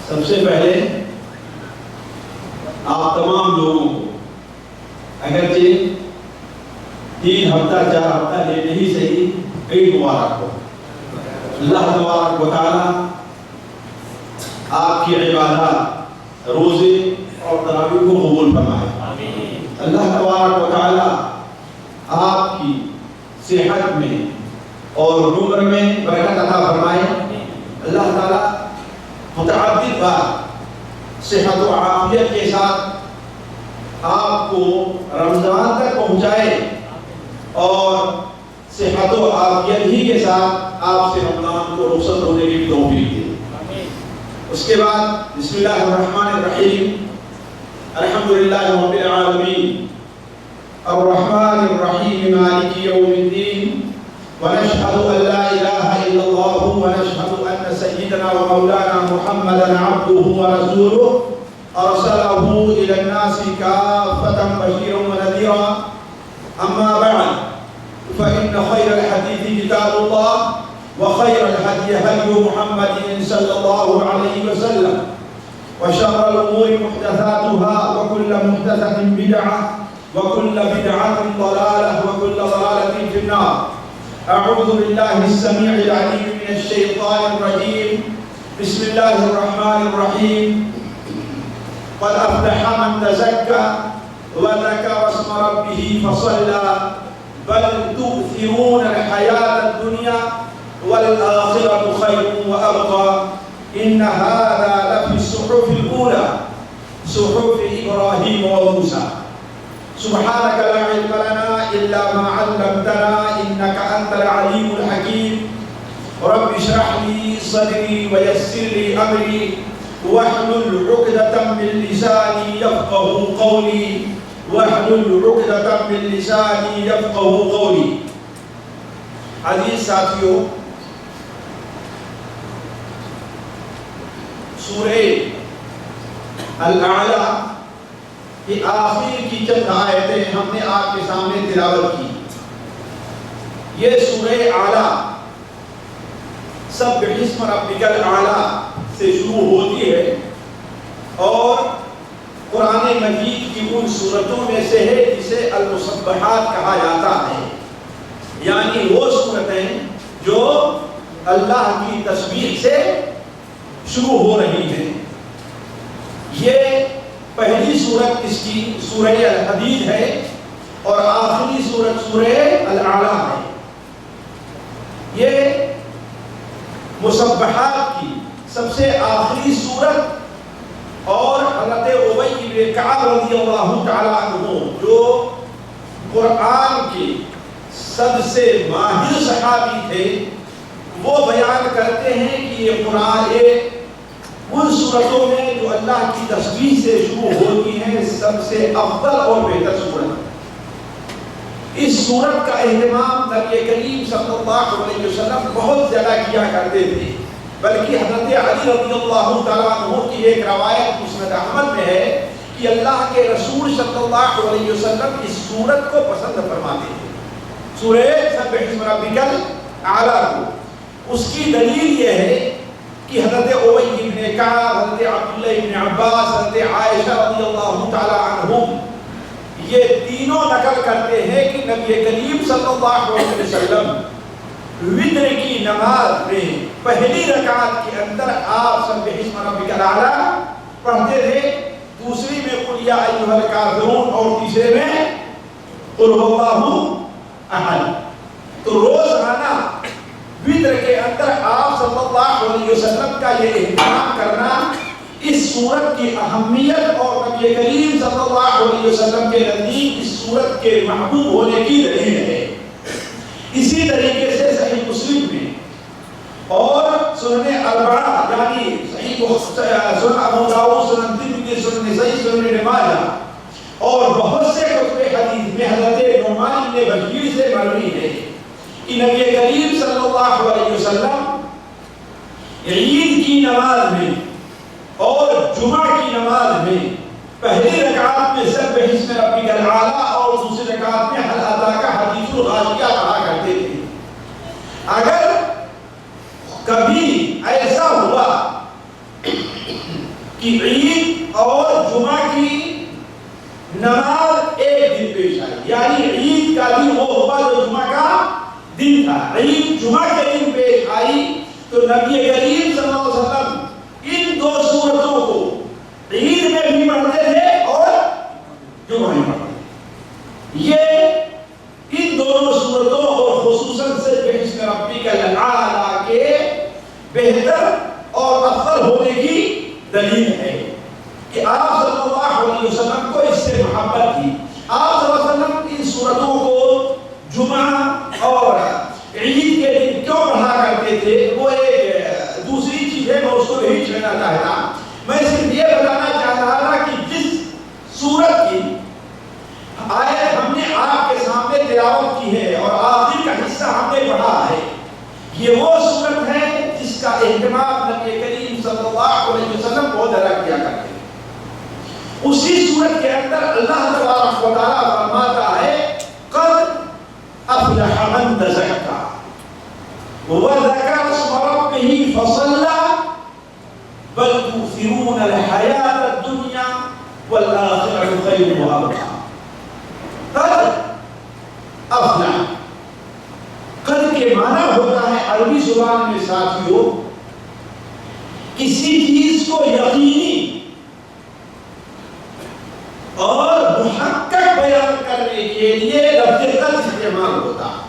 سب سے پہلے آپ تمام لوگوں کو اگرچہ 3 ہفتہ 4 ہفتہ لیٹ نہیں صحیح عید مبارک ہو. اللہ تبارک و تعالی آپ کی عبادات روزے اور تراویح کو قبول فرمائے. اللہ تبارک و تعالی آپ کی صحت میں اور عمر میں برکت عطا فرمائے. اللہ تعالی متعدد بار صحت و عافیت کے ساتھ آپ کو رمضان تک پہنچائے اور صحت و عافیت ہی کے ساتھ آپ سے رمضان کو رخصت ہونے کی توفیق دے. اس کے بعد بسم اللہ الرحمن الرحیم الحمدللہ رب العالمین الرحمن الرحیم مالک یوم الدین ونشهد أن لا إله إلا الله ونشهد أن سيدنا ومولانا محمدا عبده ورسوله أرسله إلى الناس كافة بشيرا ونذيرا. أما بعد فإن خير الحديث كتاب الله وخير الهدي هدي محمد صلى الله عليه وسلم وشر الأمور محدثاتها وكل محدثة بدعة وكل بدعة ضلالة وكل ضلالة في النار. أعوذ بالله السميع العليم من الشيطان الرجيم. بسم الله الرحمن الرحيم. قد أفلح من تزكى وذكر اسم ربه فصلى بل تؤثرون الحياة الدنيا والآخرة خير وأبقى إن هذا لفي الصحف الأولى صحف إبراهيم وموسى. سبحانك لا علم لنا إلا ما علمتنا إنك أنت العليم الحكيم. رب اشرح لي صدري ويسر لي أمري واحلل عقدة من لساني يفقهوا قولي واحلل عقدة من لساني يفقهوا قولي. عزیز ساتھیو، سورہ الاعلیٰ کہ آخر کی چند آیتیں ہم نے آپ کے سامنے تلاوت کی. یہ سورہ اعلیٰ سبح اسم ربک الاعلیٰ سے شروع ہوتی ہے اور قرآن مجید کی ان سورتوں میں سے ہے جسے المسبحات کہا جاتا ہے. یعنی وہ سورتیں جو اللہ کی تسبیح سے شروع ہو رہی ہیں. یہ پہلی سورت اس کی سورہ الحدید ہے اور آخری سورت سورہ الاعلیٰ ہے. یہ مسبحات کی سب سے آخری سورت اور حضرت ابی بن کعب رضی اللہ تعالیٰ عنہ جو قرآن کے سب سے ماہر صحابی تھے وہ بیان کرتے ہیں کہ یہ قرآن ان سورتوں میں جو اللہ کی تسبیح سے شروع ہوتی ہیں سب سے افضل اور بہتر سورت. اس سورت کا اہتمام نبی کریم صلی اللہ علیہ وسلم بہت زیادہ کیا کرتے تھے، بلکہ حضرت علی رضی اللہ تعالیٰ عنہ کی ایک روایت مسند احمد میں ہے کہ اللہ کے رسول صلی اللہ علیہ وسلم اس سورت کو پسند فرماتے تھے، سورہ سبح اسم ربک الاعلیٰ کو. اس کی دلیل یہ ہے کہ حضرت ابی بن کعب، حضرت عبداللہ بن عباس، حضرت عائشہ رضی اللہ تعالی عنہم یہ تینوں نقل کرتے ہیں کہ نبی کریم صلی اللہ علیہ وسلم وتر کی نماز میں پہلی رکعت کے اندر آپ سبح اسم ربک الاعلیٰ پڑھتے تھے، دوسری میں قل یا ایھا الکافرون اور تیسرے میں قل ھو اللہ احد. تو روزانہ وتر کے اندر آپ صلی اللہ علیہ وسلم کا یہ اہتمام کرنا اس سورت کی اہمیت اور نبی کریم صلی اللہ علیہ وسلم کے نزدیک اس صورت کے محبوب ہونے کی دلیل ہے۔ اسی طریقے سے صحیح مسلم میں اور سنن اربعہ یعنی سنن ابو داؤد، سنن ترمذی، سنن نسائی، سنن ابن ماجہ اور بہت سے کتب حدیث میں حضرت نعمان بن بشیر سے مروی ہے کہ نبی کریم صلی اللہ علیہ وسلم عید کی نماز میں اور جمعہ کی نماز میں پہلی رکعت میں سبح اسم ربک الاعلی اور دوسری رکعت میں هل اتاک حدیث الغاشیہ پڑھا کرتے تھے۔ اگر کبھی ایسا ہوا کہ عید اور جمعہ کی نماز ایک دن پیش آئی، یعنی عید کا دن وہ ہوا جو جمعہ کا دن تھا، عید جمعہ کے دن پیش آئی، تو نبی کریم صلی اللہ علیہ وسلم ان دو صورتوں کو عید میں بھی پڑھتے تھے اور جمعہ میں پڑھتے تھے۔ یہ ان دونوں صورتوں اور خصوصاً سبح اسم ربک الاعلی کے بہتر اور افضل ہونے کی دلیل ہے کہ آپ صلی اللہ علیہ وسلم کو اس سے محبت تھی۔ آپ صلی اللہ علیہ وسلم ان صورتوں کو جمعہ اور عید کے دن کیوں پڑھا کرتے تھے، وہ ایک دوسری چیز ہے، میں اس کو نہیں چھیڑنا چاہتا۔ میں صرف یہ بتانا چاہتا تھا کہ جس سورت کی آیت ہم نے آپ کے سامنے تلاوت کی ہے اور آخر کا حصہ ہم نے پڑھا ہے، یہ وہ سورت ہے جس کا اہتمام نبی کریم صلی اللہ علیہ وسلم بہت زیادہ کیا کرتے ہیں۔ اسی سورت کے اندر اللہ تبارک و تعالیٰ فرماتا ہے قد افلح من تزکا وذکر اسم ربہ فصلی بل تؤثرون الحیاۃ الدنیا والآخرۃ خیر وابقیٰ۔ قد افلح، قد کے معنی ہوتا ہے عربی زبان میں ساتھیوں کسی چیز کو یقینی اور محقق بیان کرنے کے لیے لفظ قد استعمال ہوتا ہے۔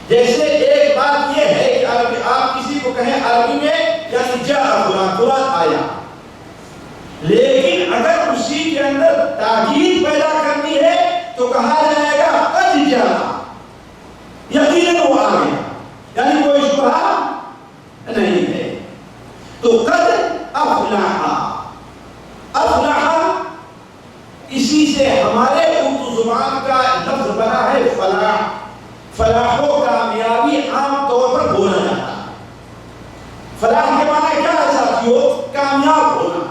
جیسے ایک بات یہ ہے کہ آپ کسی کو کہیں عربی میں یعنی جاء فلان، فلان آیا، لیکن اگر اسی کے اندر تاکید پیدا کرنی ہے تو کہا جائے گا قد جاء، یقیناً وہ آ گیا، یعنی کوئی شبہ نہیں ہے۔ تو قد افلح، افلح اسی سے ہمارے اردو زبان کا لفظ بنا ہے فلاح۔ فلاح و کامیابی عام طور پر بولا جاتا ہے۔ فلاح کے معنی کیا ہے ساتھیوں؟ کامیاب ہونا۔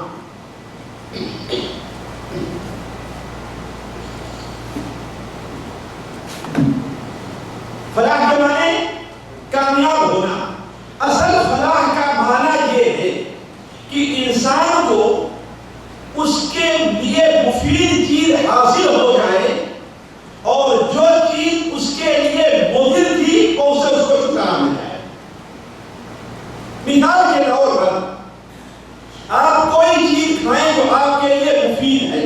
فلاح کے معنی کامیاب ہونا۔ اصل فلاح کا معنی یہ ہے کہ انسان کو اس کے لیے مفید چیز حاصل ہو جائے اور جو چیز اس کے لیے مضر تھی وہ اسے اس کو چھٹکارا مل جائے۔ مثال کے طور پر آپ کوئی چیز کھائیں جو آپ کے لیے مفید ہے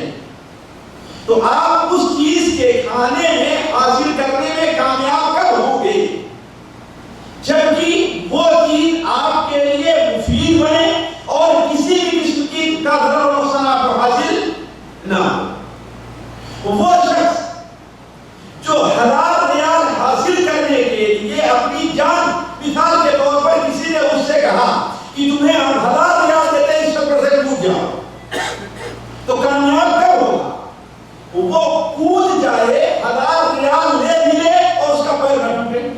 تو آپ اس چیز کے کھانے میں حاصل کرنے میں کامیاب کب ہوں گے؟ جبکہ وہ چیز آپ کے لیے مفید بنے اور کسی بھی قسم کی ضرر و نقصان آپ کو حاصل نہ ہو۔ وہ شخص جو حلال ریال حاصل کرنے کے لیے اپنی جان، مثال کے طور پر کسی نے اس سے کہا کہ تمہیں ہم حلال ریال دیتے ہیں، اس چکر سے کود جاؤ، تو کامیاب کب ہوگا؟ وہ کود جائے، حلال ریال لے بھی لے اور اس کا پیر نہ ٹوٹے،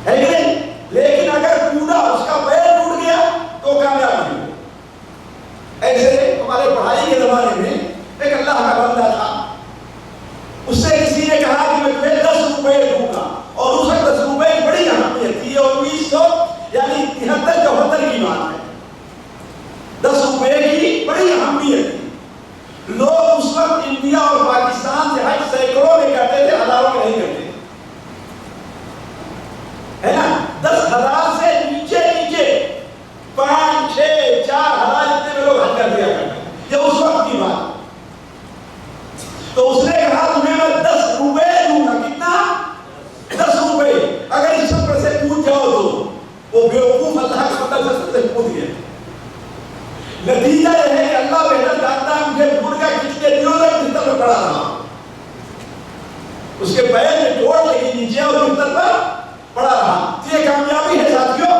ہے کہ نہیں؟ لیکن اگر کودا اس کا پیر ٹوٹ گیا تو کامیاب نہیں ہو۔ ایسے ہمارے پڑھائی کے زمانے میں ایک اللہ کا بندہ تھا، اس سے کسی نے کہا کہ میں تمہیں 10 روپے دوں گا، اور اس وقت 10 روپے کی بڑی اہمیت تھی، اور 1900 یعنی 73-74 کی بات ہے، 10 روپے کی بڑی اہمیت تھی۔ لوگ اس وقت انڈیا اور پاکستان سے حج سینکڑوں میں کرتے تھے، ہزاروں میں نہیں کرتے، ہے نا؟ 10,000 سے نیچے 5, 6, 4,000 اتنے میں لوگ حج کر دیا کرتے، یہ اس وقت کی بات۔ تو اس نے کہا تمہیں میں 10 روپے دوں گا، کتنا؟ 10 روپے۔ اگر اس چکر سے کود جاؤ تو وہ بیوقوف اللہ کا بندہ سے کود گیا۔ نتیجہ یہ ہے کہ اللہ بہتر جانتا ہے مجھے بھول گیا کتنے دنوں تک بستر پر پڑا رہا، اس کے پیر میں چوٹ لگی نیچے اور بستر پر پڑا رہا، یہ کامیابی ہے ساتھیوں؟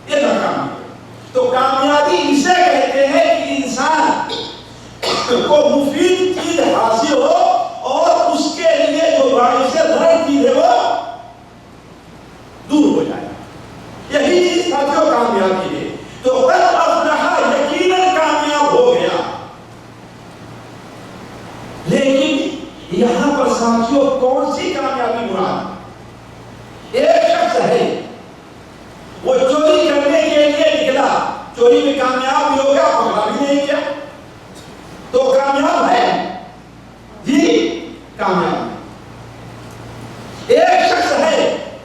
یہ ناکامی ہے۔ تو کامیابی اسے کہتے ہیں کہ انسان کو مفید چیز حاصل ہو اور اس کے لیے جو باعث ضرر چیز ہے وہ دور ہو جائے، یہی چیز ساتھیوں کامیابی ہے۔ تو قد افلح یقیناً کامیاب ہو گیا، لیکن یہاں پر ساتھیوں کون سی کامیابی مراد؟ ایک شخص ہے وہ چوری کرنے کے لیے نکلا، چوری میں کامیاب بھی ہو گیا، پکڑا بھی نہیں کیا، تو کامیاب ہے جی، کامیاب ہے۔ ایک شخص ہے،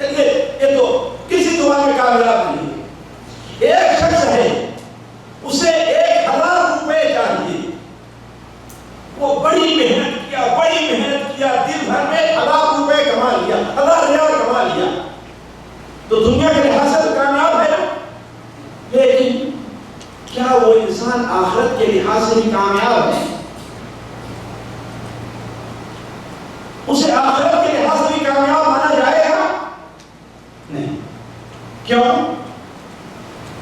یہ تو کسی دعا میں کامیاب نہیں ہے۔ ایک شخص ہے اسے 1000 روپے چاہیے، وہ بڑی محنت کیا، دن بھر میں 1000 روپے کما لیا، 1000 ریال کما لیا، تو دنیا کے لحاظ سے کامیاب ہے نا، لیکن کیا وہ انسان آخرت کے لحاظ سے بھی کامیاب ہے؟ اسے آخرت کے لحاظ سے بھی کامیاب مانا جائے گا؟ نہیں۔ کیوں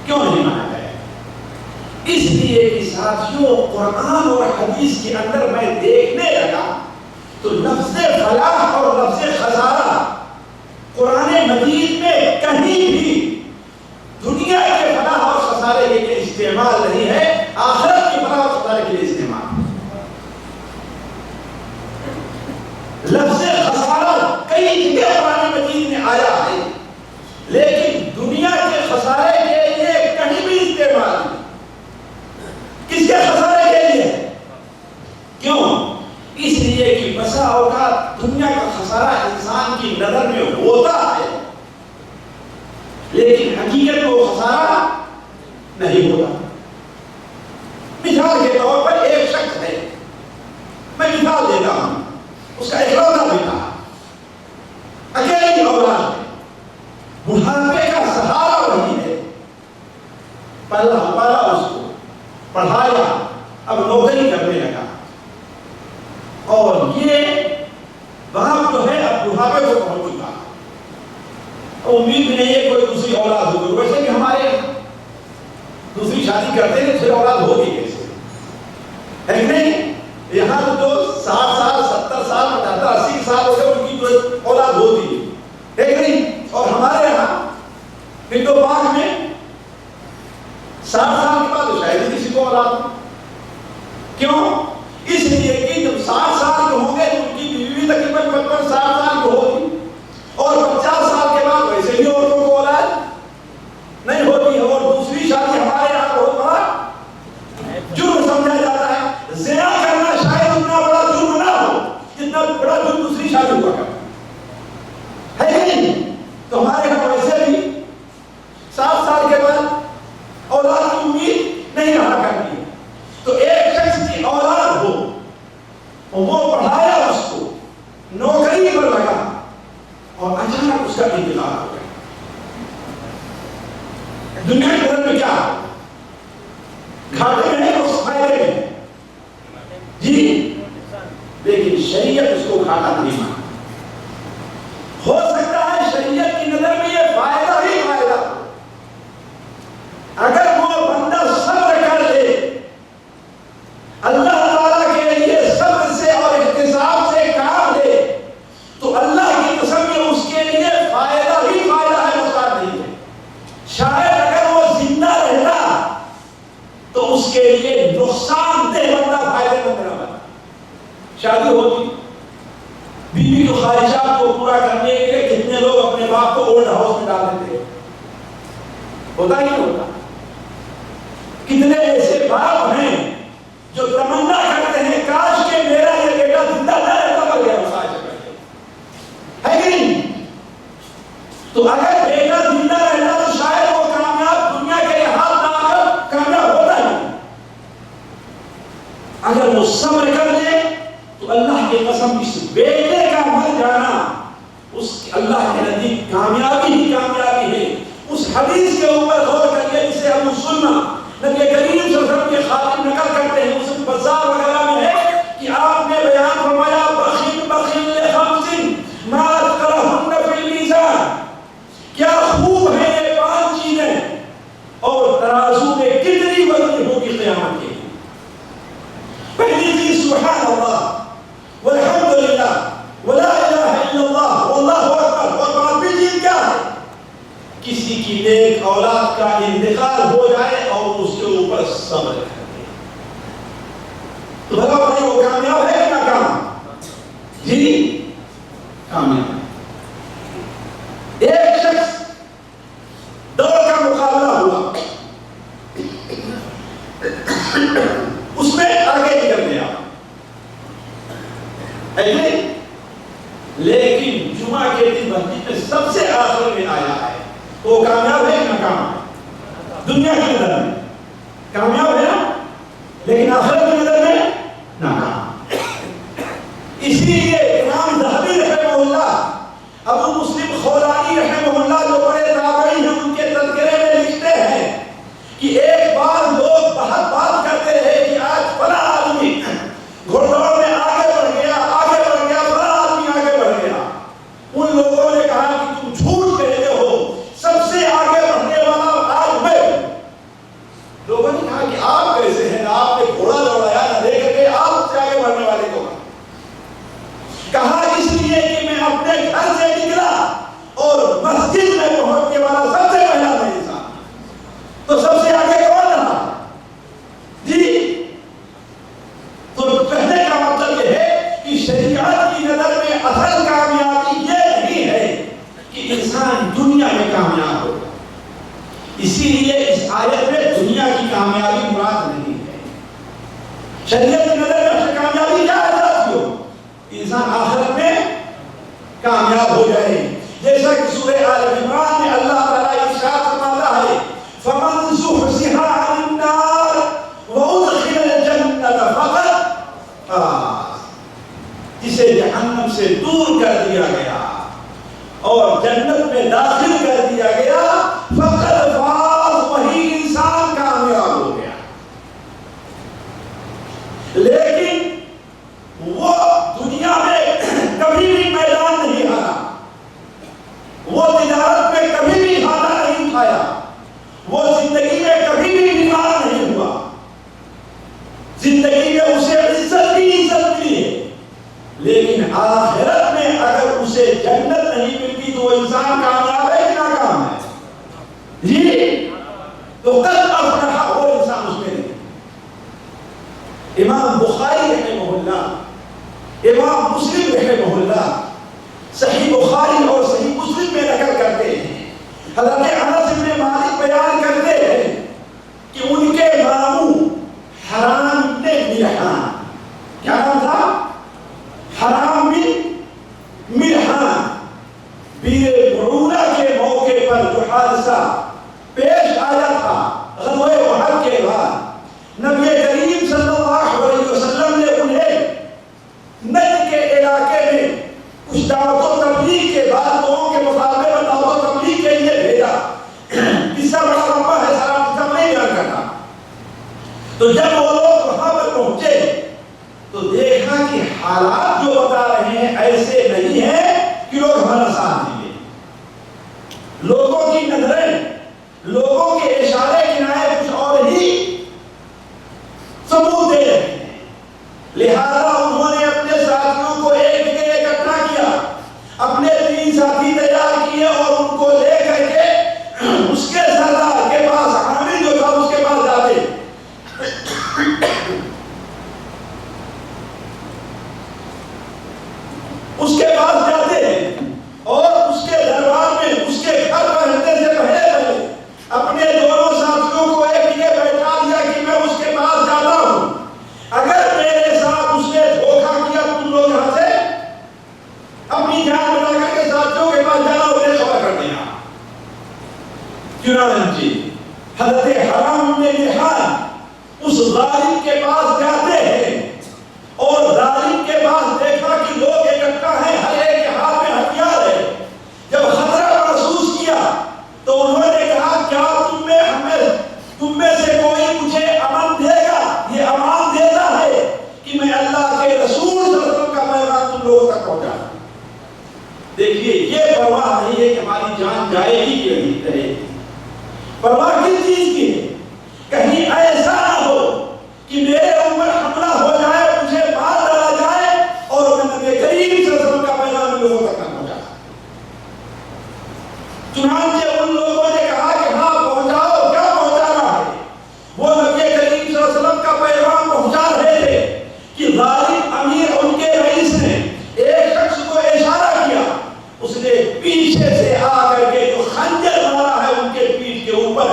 نہیں مانا جائے گا؟ اس لیے کہ ساتھیوں قرآن اور حدیث کے اندر میں دیکھنے لگا تو لفظ فلاح اور لفظ خسارہ قرآن مجید میں کہیں بھی دنیا کے فلاح اور خسارے کے لیے استعمال نہیں ہے، آخرت کی فلاح اور خسارے کے لیے استعمال۔ لفظ خسارہ کئی جگہ قرآن مجید میں آیا ہے، لیکن دنیا کے خسارے کے لیے کہیں بھی استعمال نہیں۔ کس کے خسارے کے لیے؟ کیوں؟ اس لیے کہ بسا اوقات دنیا کا خسارہ انسان کی نظر میں ہوتا ہے، لیکن حقیقت میں وہ خسارہ نہیں ہوتا۔ مثال کے طور پر ایک شخص ہے، میں مثال دیتا ہوں، اس کا اکلوتا بیٹا، اکیلی اولاد ہے، بڑھاپے کا سہارا وہی ہے، پالا اس کو، پڑھایا، اب نوکری کرنے لگا، اور یہ باپ جو ہے اب بڑھاپے کو پہنچ چکا، امید بھی نہیں ہے کوئی دوسری اولاد ہوگی، ویسے بھی ہمارے دوسری شادی کرتے ہیں پھر اولاد ہوگی کیسے، ہے کہ نہیں؟ یہاں تو 60 سال 70 سال 75 80 سال ہو گئے ان کی جو اولاد ہوتی ہے کہ نہیں؟ اور ہمارے یہاں ہندو پاک میں 60 سال کے بعد شاید ہی کسی کو اولاد ہو۔ کیوں؟ اس لیے کہ جب 60 سال کے ہوں گے تو ان کی بیوی تقریباً 55 60 سال کی ہوگی، اور 50 سال کے بعد ویسے ہی عورتوں کو اولاد نہیں ہوتی ہے، اور دوسری شادی ہمارے یہاں بہت بڑا جرم سمجھا جاتا ہے۔ زنا کرنا شاید اتنا بڑا جرم نہ ہو جتنا بڑا جرم دوسری شادی ہوا کرتا ہے کہ نہیں؟ تو ہمارے یہاں ویسے بھی 7 سال کے بعد اولاد کی امید نہیں رہا کرتی ہے۔ تو ایک شخص کی اولاد ہو، وہ پڑھایا اس کو، نوکری پر لگا، اور اچانک اس کا انتقال ہو گیا۔ دنیا کے اندر میں کیا گھاٹے میں ہے اور فائدے میں جی، لیکن شریعت اس کو گھاٹا نہیں مانا۔ ہو سکتا ہے شریعت کی نظر میں یہ فائدہ ہی فائدہ، اگر وہ بندہ صبر کر لے، اللہ تعالیٰ کے لیے صبر سے اور احتساب سے کام لے، تو اللہ کی قسم میں اس کے لیے فائدہ ہی فائدہ ہے، نقصان نہیں ہے۔ شاید اگر وہ زندہ رہتا تو اس کے لیے نقصان دہ بندہ فائدے مند نہ بنا۔ شادی ہوتی، بیوی کی خواہشات کو پورا کرنے کے لیے کتنے لوگ اپنے باپ کو اولڈ ہاؤس میں ڈال دیتے، ہوتا ہی نہیں ہوتا؟ کتنے ایسے باپ ہیں جو تمنا کرتے ہیں کاش کہ میرا یہ بیٹا زندہ نہ رہتا مر گیا ہے کہ نہیں؟ تو اگر بیٹا زندہ رہتا تو شاید وہ کامیاب دنیا کے لحاظ نہ کر کامیاب ہوتا ہی۔ اگر وہ صبر کر لے تو اللہ کی قسم اس بیٹے کا مر جانا اس اللہ کے نزدیک کامیابی ہی کامیابی ہے۔ اس حدیث کے اوپر غور کریے جسے ابو سننا نبی کریم صلی اللہ علیہ وسلم کے خادم نقل کرتے ہیں، اس بازار وغیرہ میں ہے کہ آپ نے بیان ایسے لیکن جمعہ کے دن مسجد میں سب سے آخر میں آیا ہے تو وہ کامیاب ہے ناکام ہے؟ دنیا کی نظر میں کامیاب ہے نا، لیکن آخرت کی نظر میں ناکام۔ اسی لیے امام ذہبی رحمہ اللہ، ابو مسلم خولانی رحمہ اللہ جو بڑے تابعی ہیں، ان کے تذکرے میں لکھتے ہیں کہ ایک بار لوگ بات کرتے رہے کہ آج فلاں آدمی گھوڑ دوڑ میں آگے بڑھ گیا، فلاں آدمی آگے بڑھ گیا۔ ان لوگوں نے کہا کہ تم جھوٹ کہتے ہو، سب سے آگے بڑھنے والا آج میں ہوں۔ لوگوں نے کہا کہ آپ کیسے ہیں، آپ نے گھوڑا دوڑایا نہ دیکھ کے آپ سے آگے بڑھنے والے کو؟ کہا اس لیے کہ میں اپنے گھر سے نکلا اور مسجد میں پہنچنے والا سب سے پہلا میں انسان، تو سب سے آگے کون رہا؟ جی، تو کہنے کا مطلب یہ ہے کہ شریعت کی نظر میں اصل کامیابی یہ نہیں ہے کہ انسان دنیا میں کامیاب ہوگا۔ اسی لیے اس آیت میں دنیا کی کامیابی مراد نہیں ہے۔ شریعت کی نظر میں اصل کامیابی کیا ہے ساتھیوں؟ انسان آخرت میں کامیاب ہو جائے، جیسا کہ سورہ آل عمران میں اللہ تعالیٰ ارشاد فرماتا ہے فَمَنْ زُحْزِحَ عَنِ النَّارِ وَأُدْخِلَ الْجَنَّةَ فَقَدْ فَازَ، جسے جہنم سے دور کر دیا گیا اور جنت میں داخل کر دیا گیا، فَقَدْ فَازَ، وہی انسان کامیاب ہو گیا۔ لیکن وہ دنیا میں کبھی بھی میدان نہیں ہارا، وہ تجارت میں کبھی بھی گھاٹا نہیں کھایا، وہ زندگی میں کبھی بھی بیمار نہیں ہوا، زندگی میں اسے عزت ملی ہے۔ لیکن آخرت میں اگر اسے جنت نہیں ملتی تو وہ انسان کامیاب ہے کہ ناکام ہے؟ جی، تو قد افلح، وہ انسان اس میں نہیں۔ امام بخاری رحمہ اللہ، امام مسلم رحمہ اللہ صحیح بخاری اور صحیح مسلم میں نقل کرتے ہیں، حضرت انس بن مالک بیان کرتے ہیں کہ ان کے ماموں حرام بن ملحان، کیا نام تھا؟ حرام بن ملحان، بیر معونہ کے موقع پر جو حادثہ پیش آیا تھا غزوہ احد کے بعد، نبی کریم صلی اللہ علیہ وسلم نے انہیں نجد کے علاقے میں کچھ دعوت و تبلیغ کے بعد لوگوں کے مقابلے میں دعوت و تبلیغ کے لیے بھیجا۔ قصہ بڑا لمبا ہے، سارا قصہ نہیں بیان کرنا۔ تو جب وہ لوگ وہاں پر پہنچے تو دیکھا کہ حالات جو بتا رہے ہیں ایسے نہیں ہیں کہ لوگ ہمارا ساتھ دیں گے۔ لوگوں کی نظریں، لوگوں کے اشارے کنائے کچھ اور ہی ثبوت دے رہے ہیں۔ لہذا انہوں نے اپنے ساتھیوں کو ایک جگہ اکٹھا کیا، اپنے 3 ساتھی تیار کیے اور ان کو لے کر کے اس کے سردار کے پاس، عامر جو تھا اس کے پاس جاتے، اس کے پاس جاتے ہیں اور اس کے دربار میں، اس کے گھر پہنچنے سے پہلے اپنے دونوں ساتھیوں کو ایک جگہ بیٹھا دیا کہ میں اس کے پاس جاتا ہوں، اگر میرے ساتھ اس نے دھوکہ کیا تم لوگ یہاں سے اپنی جان بنا کر کے ساتھیوں کے پاس جانا، انہیں خبر کر دینا۔ چنانچہ حضرت حرام بن ملحان اس ظالم کے پاس جاتے ہیں اور ظالم کے پاس دیکھا کہ لوگ اکٹھا ہیں، ہر ایک کے ہاتھ میں ہتھیار ہے۔ جب خطرہ محسوس کیا تو انہوں نے کہا کیا تم میں سے کوئی مجھے امن دے گا؟ یہ امان دیتا ہے کہ میں اللہ کے رسول صلی اللہ علیہ وسلم کا پیغام تم لوگوں تک پہنچا۔ دیکھیے، یہ پرواہ نہیں ہے کہ ہماری جان جائے گی کہ نہیں رہے گی، پرواہ کس چیز کی ہے؟ کہیں ایسا نہ ہو کہ میرے اوپر حملہ ہو جائے، مجھے مار ڈالا جائے اور میں نبی کریم صلی اللہ علیہ وسلم کا پیغام لوگوں تک نہ پہنچا۔ چنانچہ ان لوگوں نے کہا کہ ہاں پہنچاؤ، کیا پہنچانا ہے؟ وہ نبی کریم صلی اللہ علیہ وسلم کا پیغام پہنچا رہے تھے کہ ظالم امیر ان کے رئیس نے ایک شخص کو اشارہ کیا، اس نے پیچھے سے آ کر کے جو خنجر مارا ہے ان کے پیٹھ کے اوپر،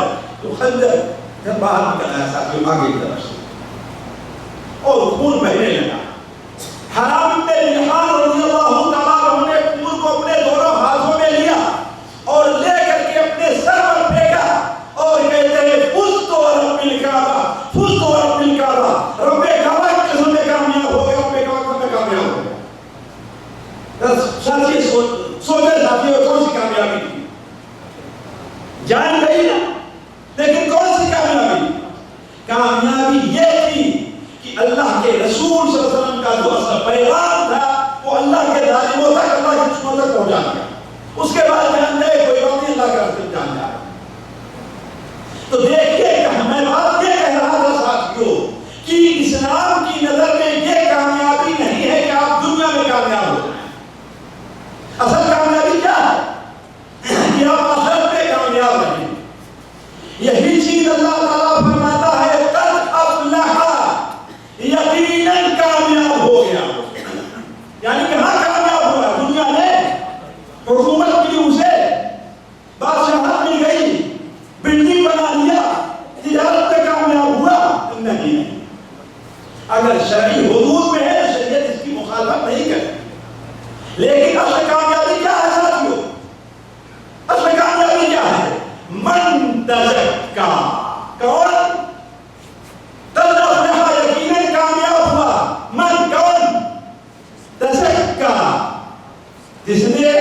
سوچے ساتھیوں کون سی کامیابی تھی؟ جان گئی نا، لیکن کون سی کامیابی؟ کامیابی یہ تھی کہ اللہ کے رسول صلی اللہ علیہ وسلم کا جو اصل پیغام تھا وہ اللہ کے ظالموں تک، اللہ کے دشمنوں تک پہنچا دیا. اس کے بعد جان جائے کوئی بات نہیں، اللہ کا رسول جان جائے. تو دیکھیے کہ میں بات یہ کہہ رہا تھا ساتھیوں کہ اسلام کی نظر میں یہ کامیابی نہیں ہے کہ آپ دنیا میں کامیاب ہو جائیں. اصل کامیابی کیا ہے؟ کہ آپ آخرت میں کامیاب رہیں. یہی چیز اللہ تعالیٰ فرماتا ہے قد افلح، یقیناً کامیاب ہو گیا. یعنی کہاں کامیاب ہوا؟ دنیا میں حکومت ملی، اسے بادشاہت مل گئی، بلڈنگ بنا لیا، تجارت میں کامیاب ہوا؟ نہیں. اگر شرعی حدود میں ہے تو شریعت اس کی مخالفت نہیں کرتی. لیکن اصل کامیابی کیا ہے ساتھیوں؟ اصل کامیابی کیا ہے؟ من تزکا. کون؟ قد افلح، یقیناً کامیاب ہوا. من کون؟ تزکا، جس نے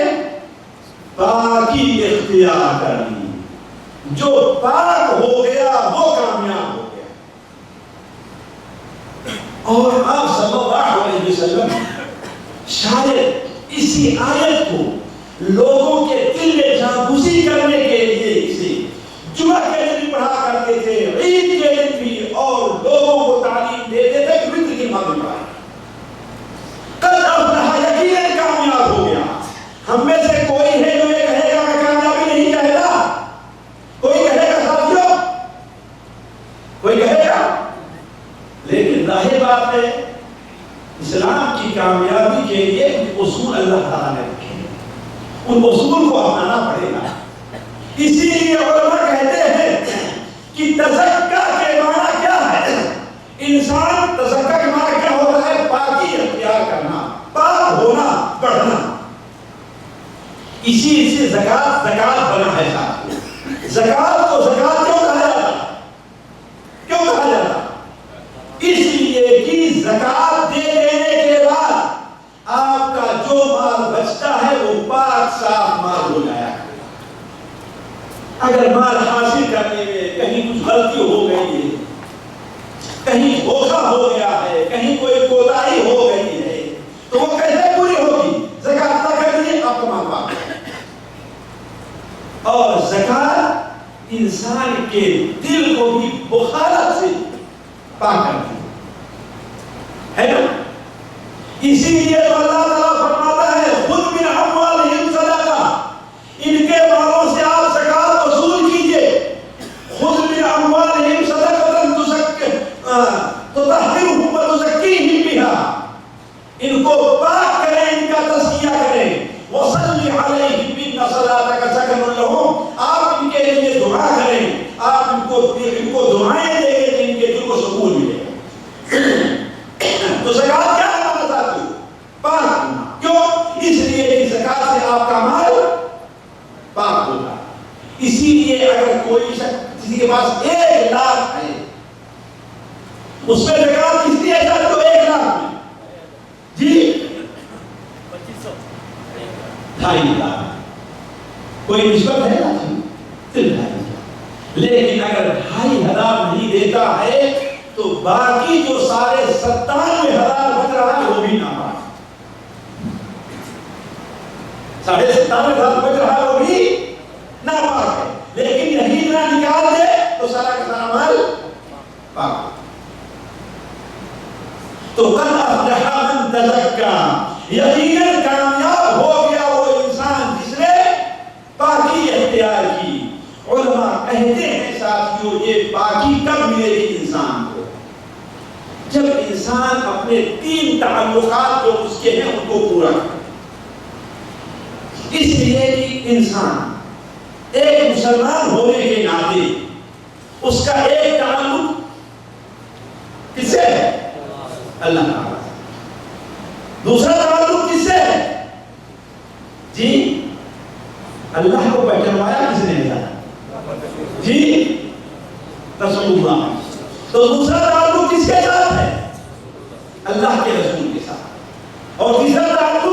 پاکی اختیار کر لی. جو پاک ہو گیا وہ کامیاب ہو گیا. اور آپ صلی اللہ علیہ وسلم شاید اسی آیت کو لوگوں کے دل میں جاگوزی کرنے کے لیے اسے جمعہ کے دن پڑھا کرتے تھے، عید کے دن بھی، اور لوگوں کو تعلیم دیتے تھے کہ وطر کی نماز پڑھائیں. قد افلح، یقیناً کامیاب ہو گیا. ہم میں سے کوئی ہے جو یہ کہے گا میں کامیابی نہیں کہتا؟ کوئی کہے گا ساتھیوں؟ کوئی کہے گا؟ لیکن ظاہر بات ہے اسلام کی کامیابی کے لیے اصول اللہ تعالیٰ نے رکھے ہیں، ان اصول کو اپنانا پڑے گا. اسی لیے علماء کہتے ہیں کہ تزکا کے معنی کیا ہے؟ انسان تزکا کے معنی کیا ہوتا ہے؟ پاکی اختیار کرنا، پاک ہونا، بڑھنا. اسی سے زکات بنا ہے ساتھ. زکات کو زکات کیوں کہا جاتا؟ کیوں کہا جاتا؟ اس لیے کہ زکات دے دینے کے بعد آپ کا جو مال بچتا ہے وہ پاک صاف مال ہو جایا. اگر مال حاصل کرنے میں کہیں کچھ غلطی ہو گئی ہے، کہیں دھوکہ ہو گیا ہے، کہیں کوئی کوتاہی ہو گئی ہے، تو وہ کیسے پوری ہوگی؟ زکات نہ کر دیے آپ کا مال پاک. اور زکات انسان کے دل کو بھی بخارت سے پاک کرتی ہے نا. اسی لیے تو اللہ تعالیٰ فرماتا ہے خذ من اموالہم صدقہ، ان کے مالوں سے آپ زکات وصول کیجئے. خذ من اموالہم صدقہ تطہرہم وتزکیہم بہا، ان کو پاک کریں، ان کا تزکیہ کریں. وصلی علیہم ان صلاتک سکن لہم، آپ ان کے لیے دعا کریں، آپ ان کو دعائیں دیں گے ان کے دل کو سکون ملے گا. تو زکات کیا ہے ہمارے ساتھ؟ پاک ہونا. کیوں؟ اس لیے کہ زکات سے آپ کا مال پاک ہوگا. اسی لیے اگر کوئی شخص کسی کے پاس 1 لاکھ ہے، اس میں زکات کس لیے چاہتے ہو؟ 1 لاکھ میں جی 2.5 لاکھ. کوئی نسبت ہے نا؟ لیکن اگر 2.5 نہیں دیتا ہے تو باقی جو سارے 97,000 بچ رہا ہے وہ بھی ناپاک. 97,000 بچ رہا ہے وہ بھی ناپاک ہے. لیکن یہی اتنا نکال دے تو سارا کا سارا مال پاک. تو قد افلح من تزکا، یقیناً کامیاب ہو گیا وہ انسان جس نے پاکی اختیار کی. علماء کہتے ہیں ساتھیوں یہ پاکی کب ملے گی انسان کو؟ جب انسان اپنے 3 تعلقات جو اس کے ہیں ان کو پورا کرے. اس لیے کہ انسان ایک مسلمان ہونے کے ناطے اس کا ایک تعلق کس سے ہے؟ اللہ تعالیٰ. دوسرا تعلق کس سے ہے؟ جی اللہ کو پہچانوایا کس نے ہے؟ جی رسول اللہ. تو دوسرا تعلق کس کے ساتھ ہے؟ اللہ کے رسول کے ساتھ. اور تیسرا تعلق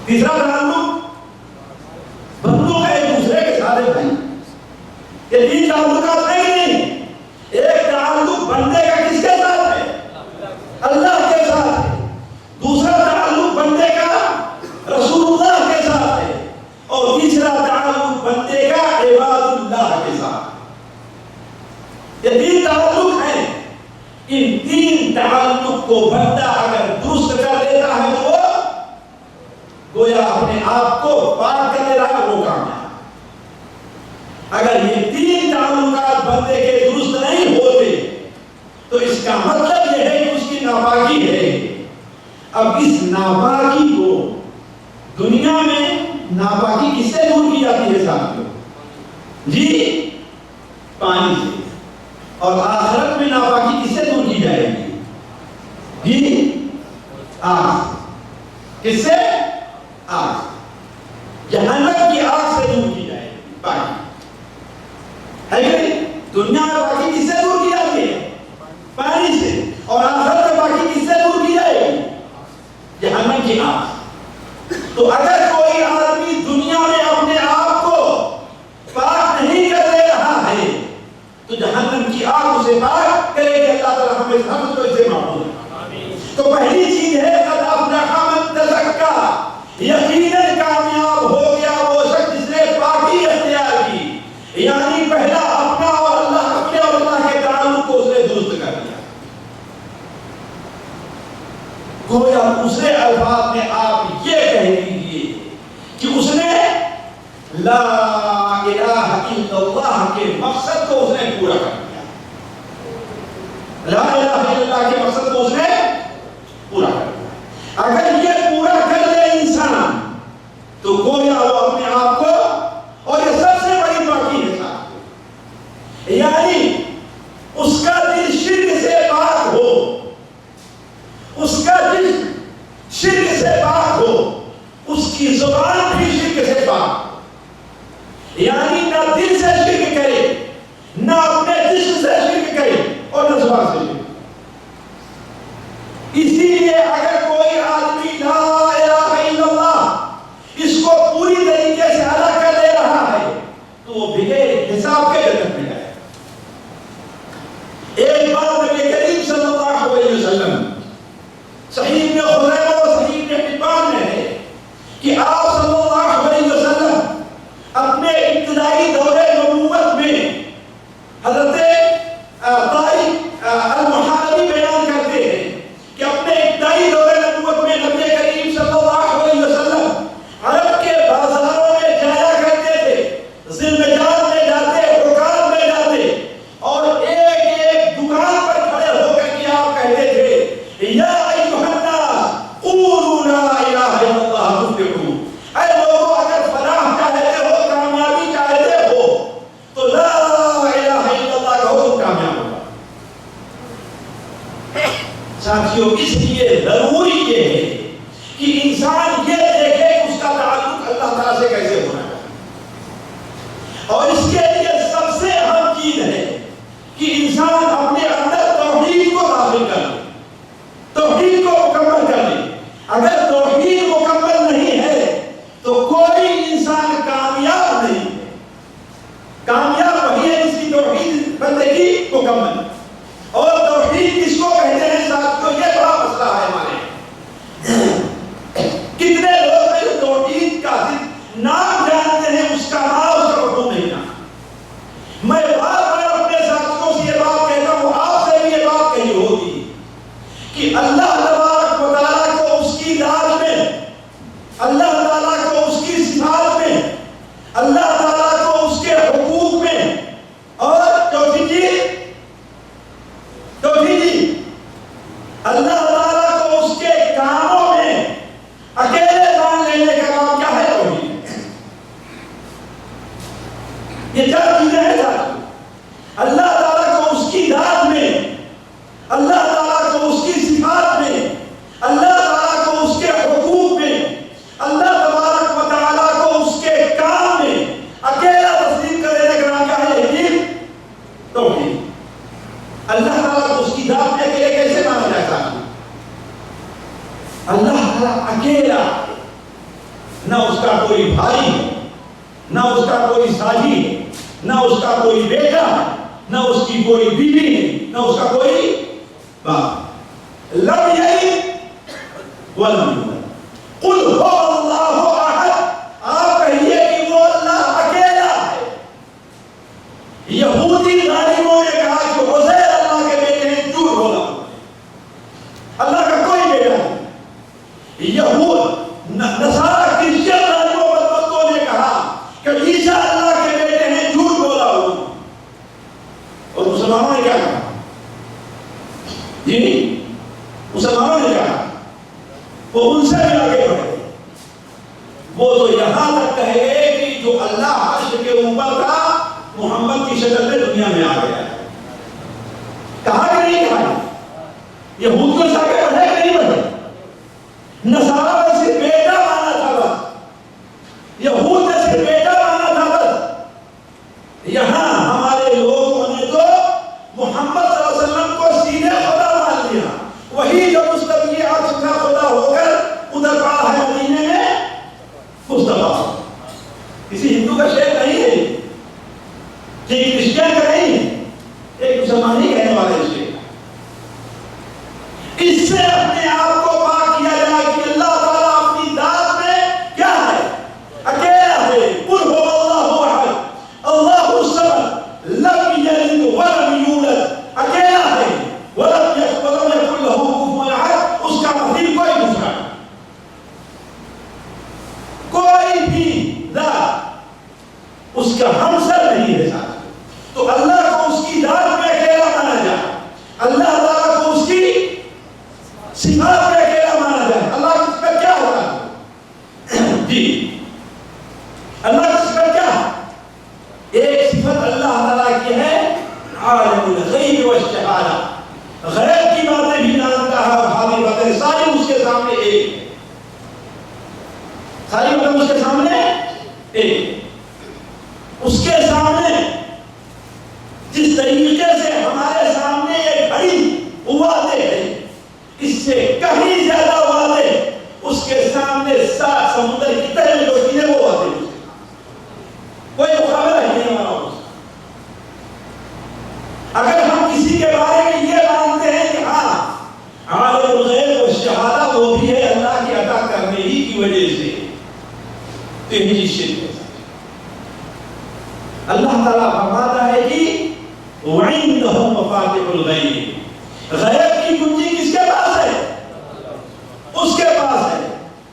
تیسرا تعلق بندوں کا ایک دوسرے کے ساتھ ہے بھائی. یہ تین تعلقات ہیں کہ نہیں؟ ایک تعلق بندے کا کس کے ساتھ ہے؟ اللہ کے ساتھ ہے. دوسرا تعلق بندے کا رسول اللہ کے ساتھ ہے. اور تیسرا تعلق بندے کا عباد اللہ کے ساتھ. یہ تین تعلق ہیں. ان تین تعلق کو بندہ اگر درست کر لیتا ہے تو وہ گویا اپنے آپ کو پاک کر لے رہا ہے، وہ کامیاب. اگر یہ تین تعلقات بندے کے درست نہیں ہوتے تو اس کا مطلب یہ ہے کہ اس کی ناپاکی ہے. اب اس ناپاکی کو دنیا میں ناپاکی کس سے دور کی جاتی ہے ساتھیوں؟ جی پانی سے. اور آخرت میں ناپاکی کس سے دور کی جائے گی؟ جی آگ. کس سے؟ آگ. جہنم کی آگ سے دور کی جائے گی پانی. ہے کہ دنیا میں باقی کس سے دور کی جاتی ہے؟ پانی سے. اور آخرت میں باقی کس سے دور کی جائے گی؟ جہنم کی آگ. تو اگر کوئی آدمی دنیا میں اپنے آپ کو پاک نہیں کر لے رہا ہے تو جہنم کی آگ اسے پاک کرے گی. اللہ تعالیٰ ہمیں سب کو اسے معمول ہے. تو پہلی چیز ہے قد افلح من تزکا، یقیناً کامیاب ہو گیا وہ شخص جس نے پاکی اختیار کی. یعنی پہلا اپنا اور اللہ اپنے اور اللہ کے تعلق کو اس نے درست کر دیا. گویا دوسرے الفاظ میں آپ یہ کہہ دیجیے کہ اس نے لا الہ الا اللہ کے مقصد کو اس نے پورا کر دیا. لا الہ الا اللہ کے مقصد کو اس نے پورا کر دیا. اگر یہ پورا کر لے انسان تو گویا وہ اپنے آپ کو، اور یہ سب سے بڑی باقی ہے صاحب، یعنی اس کا دل شرک سے پاک ہو، اس کا دل شرک سے پاک ہو، اس کی زبان بھی شرک سے پاک. یعنی نہ دل سے شرک کرے، نہ اپنے جسم سے شرک کرے، اور نہ زبان سے شرک. اسی لیے اگر کوئی آدمی لا الہ الا اللہ اس کو پوری طریقے سے ادا کر لے رہا ہے تو وہ بغیر حساب کے جنت میں جائے. ایک بار نبی کریم صلی اللہ علیہ وسلم صحیح میں خزیمہ اور صحیح میں حبان میں ہے کہ آپ صلی اللہ علیہ وسلم اپنے ابتدائی دور نبوت میں حضرت طارق المحاربی بیان کرتے ہیں کہ اپنے ابتدائی دور نبوت میں نبی کریم صلی اللہ علیہ وسلم عرب کے بازاروں میں جایا کرتے تھے. ذوالمجال میں جاتے، عکاظ میں جاتے، اور ایک ایک دکان پر کھڑے ہو کر کے آپ کہتے تھے یا ایھا الناس قولوا لا الہ الا اللہ تفلحوا. اے لوگوں اگر فلاح چاہتے ہو، کامیابی چاہتے ہو تو لا الہ الا اللہ کہو تم کامیاب ہوگا. ساتھیوں اس لیے ضروری یہ ہے کہ انسان یہ دیکھے کہ اس کا تعلق اللہ تعالیٰ سے کیسے ہونا ہے. اور اس کے لیے سب سے اہم چیز ہے کہ انسان اپنے اندر توحید کو داخل کر لے، توحید کو مکمل کر لے. اگر توحید مکمل نہیں ہے تو کوئی انسان کامیاب نہیں ہے. کامیاب وہی ہے جس کی توحید بندگی مکمل. اور توحید کس کو کہتے ہیں ساتھیوں؟ یہ بڑا مسئلہ ہے ہمارے. کتنے لوگ ہیں توحید کا نام جانتے ہیں، اس کا نام اس کا مفہوم نہیں جانتے. میں بار بار اپنے ساتھیوں سے یہ بات کہتا ہوں، آپ سے بھی یہ بات کہی ہوگی کہ اللہ تبارک و تعالیٰ کو اس کی ذات میں، اللہ تعالیٰ کو اس کی صفات میں، اللہ تعالیٰ کو اس کے حقوق میں، اور اللہ تعالیٰ کو اس کے کاموں میں اکیلے مان لینے کا نام کیا ہے؟ توحید. یہ چار چیزیں ہیں ساتھ. اللہ تعالیٰ کو اس کی ذات میں، اللہ تعالیٰ کو اس کی صفات میں، اللہ تعالیٰ کو اس کے حقوق میں، اللہ تبارک و تعالیٰ کو اس کے کام میں اکیلا تسلیم کر دینے کا نام کیا ہے؟ توحید. اللہ تعالیٰ کو اس کی ذات میں اکیلے کیسے مانا جائے؟ اللہ تعالیٰ اکیلا. نہ اس کا کوئی بھائی، نہ اس کا کوئی ساجی، نہ اس کا کوئی بیٹا، نہ اس کی کوئی بیوی، نہ اس کا کوئی باپ۔ لم یلد ولم یولد، قل هو اللہ احد، آپ کہیے کہ وہ اللہ اکیلا ہے۔ یہودی ظالموں نے کہا کہ عزیر اللہ کے بیٹے ہیں، جھوٹ بولا، اللہ کا کوئی بیٹا نہیں۔ یہود نصارہ کرسچن ظالموں بدبختوں نے کہا کہ عیسیٰ اللہ کے بیٹے ہیں، جھوٹ بولا انہوں نے۔ اور مسلمانوں نے کیا کہا؟ جی مسلمانوں نے کہا، وہ ان سے بھی آگے بڑھے، وہ تو یہاں تک کہے گئے کہ جو اللہ عرش کے اوپر تھا محمد کی شکل میں دنیا میں آ گیا ہے۔ کہا کہ نہیں کہا؟ یہود کو آگے بڑھے کہ نہیں بڑھے؟ نصارہ نے صرف بیٹا مانا تھا بس، یہود نے صرف بیٹا مانا تھا بس، یہاں ہمارے لوگوں نے تو محمد صلی اللہ علیہ وسلم کو سیدھے خدا مان لیا۔ وہی جو مستقبل عرش کا خدا ہو کر ادھر پڑا ہے مدینے میں مصطفیٰ، کسی ہندو کا شعر نہیں ہے، کسی کرسچن کا نہیں ہے، ایک مسلمان ہی کہنے والے شعر۔ اس سے اپنے آپ کو پاک کیا جائے کہ اللہ تعالیٰ اپنی ذات میں کیا ہے؟ اکیلا ہے۔ قل هو اللہ احد اللہ الصمد لم یلد ولم یولد، اکیلا ہے، ولم یکن لہ کفوا احد، اس کا مثیل کوئی دوسرا نہیں، کوئی بھی ذات اس کا ہمسر نہیں ہے ساتھ۔ تو اللہ کو اس کی ذات میں اکیلا مانا جائے، اللہ تعالیٰ کو اس کی صفات میں اکیلا مانا جائے۔ اللہ کی صفت کیا ہوگا؟ جی اللہ کی صفت کیا ہے؟ ایک صفت اللہ تعالیٰ کی ہے عالم الغیب والشہادہ، غیب کی باتیں بھی جانتا ہے اور حاضر باتیں ساری اس کے سامنے ایک ہے، ساری باتیں اس کے سامنے ایک۔ اس کے سامنے جس طریقے سے ہمارے سامنے ایک گھڑی واضح ہے، اس سے کہیں زیادہ واضح اس کے سامنے سات سمندر کی تہہ جو چیزیں وہ واضح ہے، کوئی مقابلہ ہی نہیں ہمارا اس کا۔ اگر ہم کسی کے بارے میں یہ مانتے ہیں کہ ہاں عالم الغیب والشہادہ وہ بھی ہے اللہ کی عطا کرنے ہی کی وجہ سے، تو یہ چیز شرک ہے۔ اللہ تعالیٰ فرماتا ہے کہ وَعِندَهُ مَفَاتِحُ الْغَیْبِ، غیب کی کنجی کس کے پاس ہے؟ اس کے پاس ہے۔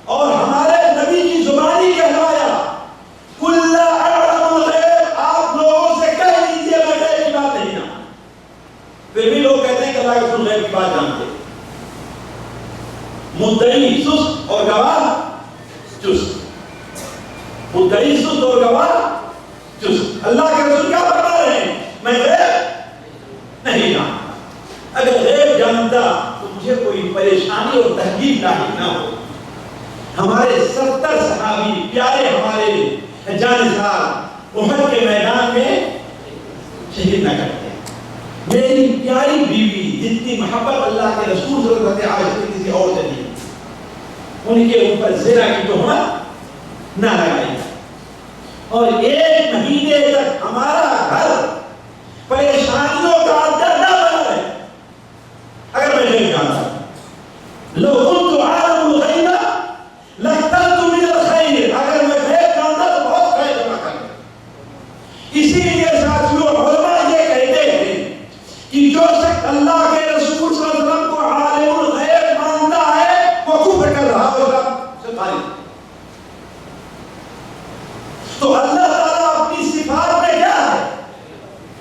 اور ہمارے نبی کی زبانی کہلایا قُلْ لَا أَعْلَمُ الْغَیْبَ، آپ لوگوں سے کہہ لیجئے میں غیب کی بات نہیں جانتا۔ پھر بھی لوگ کہتے ہیں کہ اللہ کے غیب کی بات جانتے ہیں۔ مدعی سست اور گواہ چست، مدعی سست اور گواہ چست۔ اللہ کے رسول کیا فرما رہے ہیں؟ میں غیب نہیں جانتا۔ اگر غیب جانتا تو مجھے کوئی پریشانی اور تکلیف لاحق نہ ہو۔ ہمارے 70 صحابی پیارے ہمارے جانثار احد کے میدان میں شہید نہ کرتے۔ میری پیاری بیوی جتنی محبت اللہ کے رسول صلی اللہ علیہ وسلم کسی اور سے نہیں، ان کے اوپر زنا کی تہمت نہ لگائی، اور 1 مہینے تک ہمارا گھر پریشانیوں کا اڈا نہ بنا رہے۔ اگر میں نہیں جانتا لو كنت عالم الغیب لاخترت من الخیر، اگر میں غیب جانتا تو بہت خیر جمع کرتا۔ اسی لیے ساتھیوں علماء یہ کہتے ہیں کہ جو شخص اللہ کے رسول صلی اللہ علیہ وسلم کو عالم الغیب مانتا ہے وہ کفر کر رہا ہوگا سے خارج۔ تو اللہ تعالیٰ اپنی صفات میں کیا ہے؟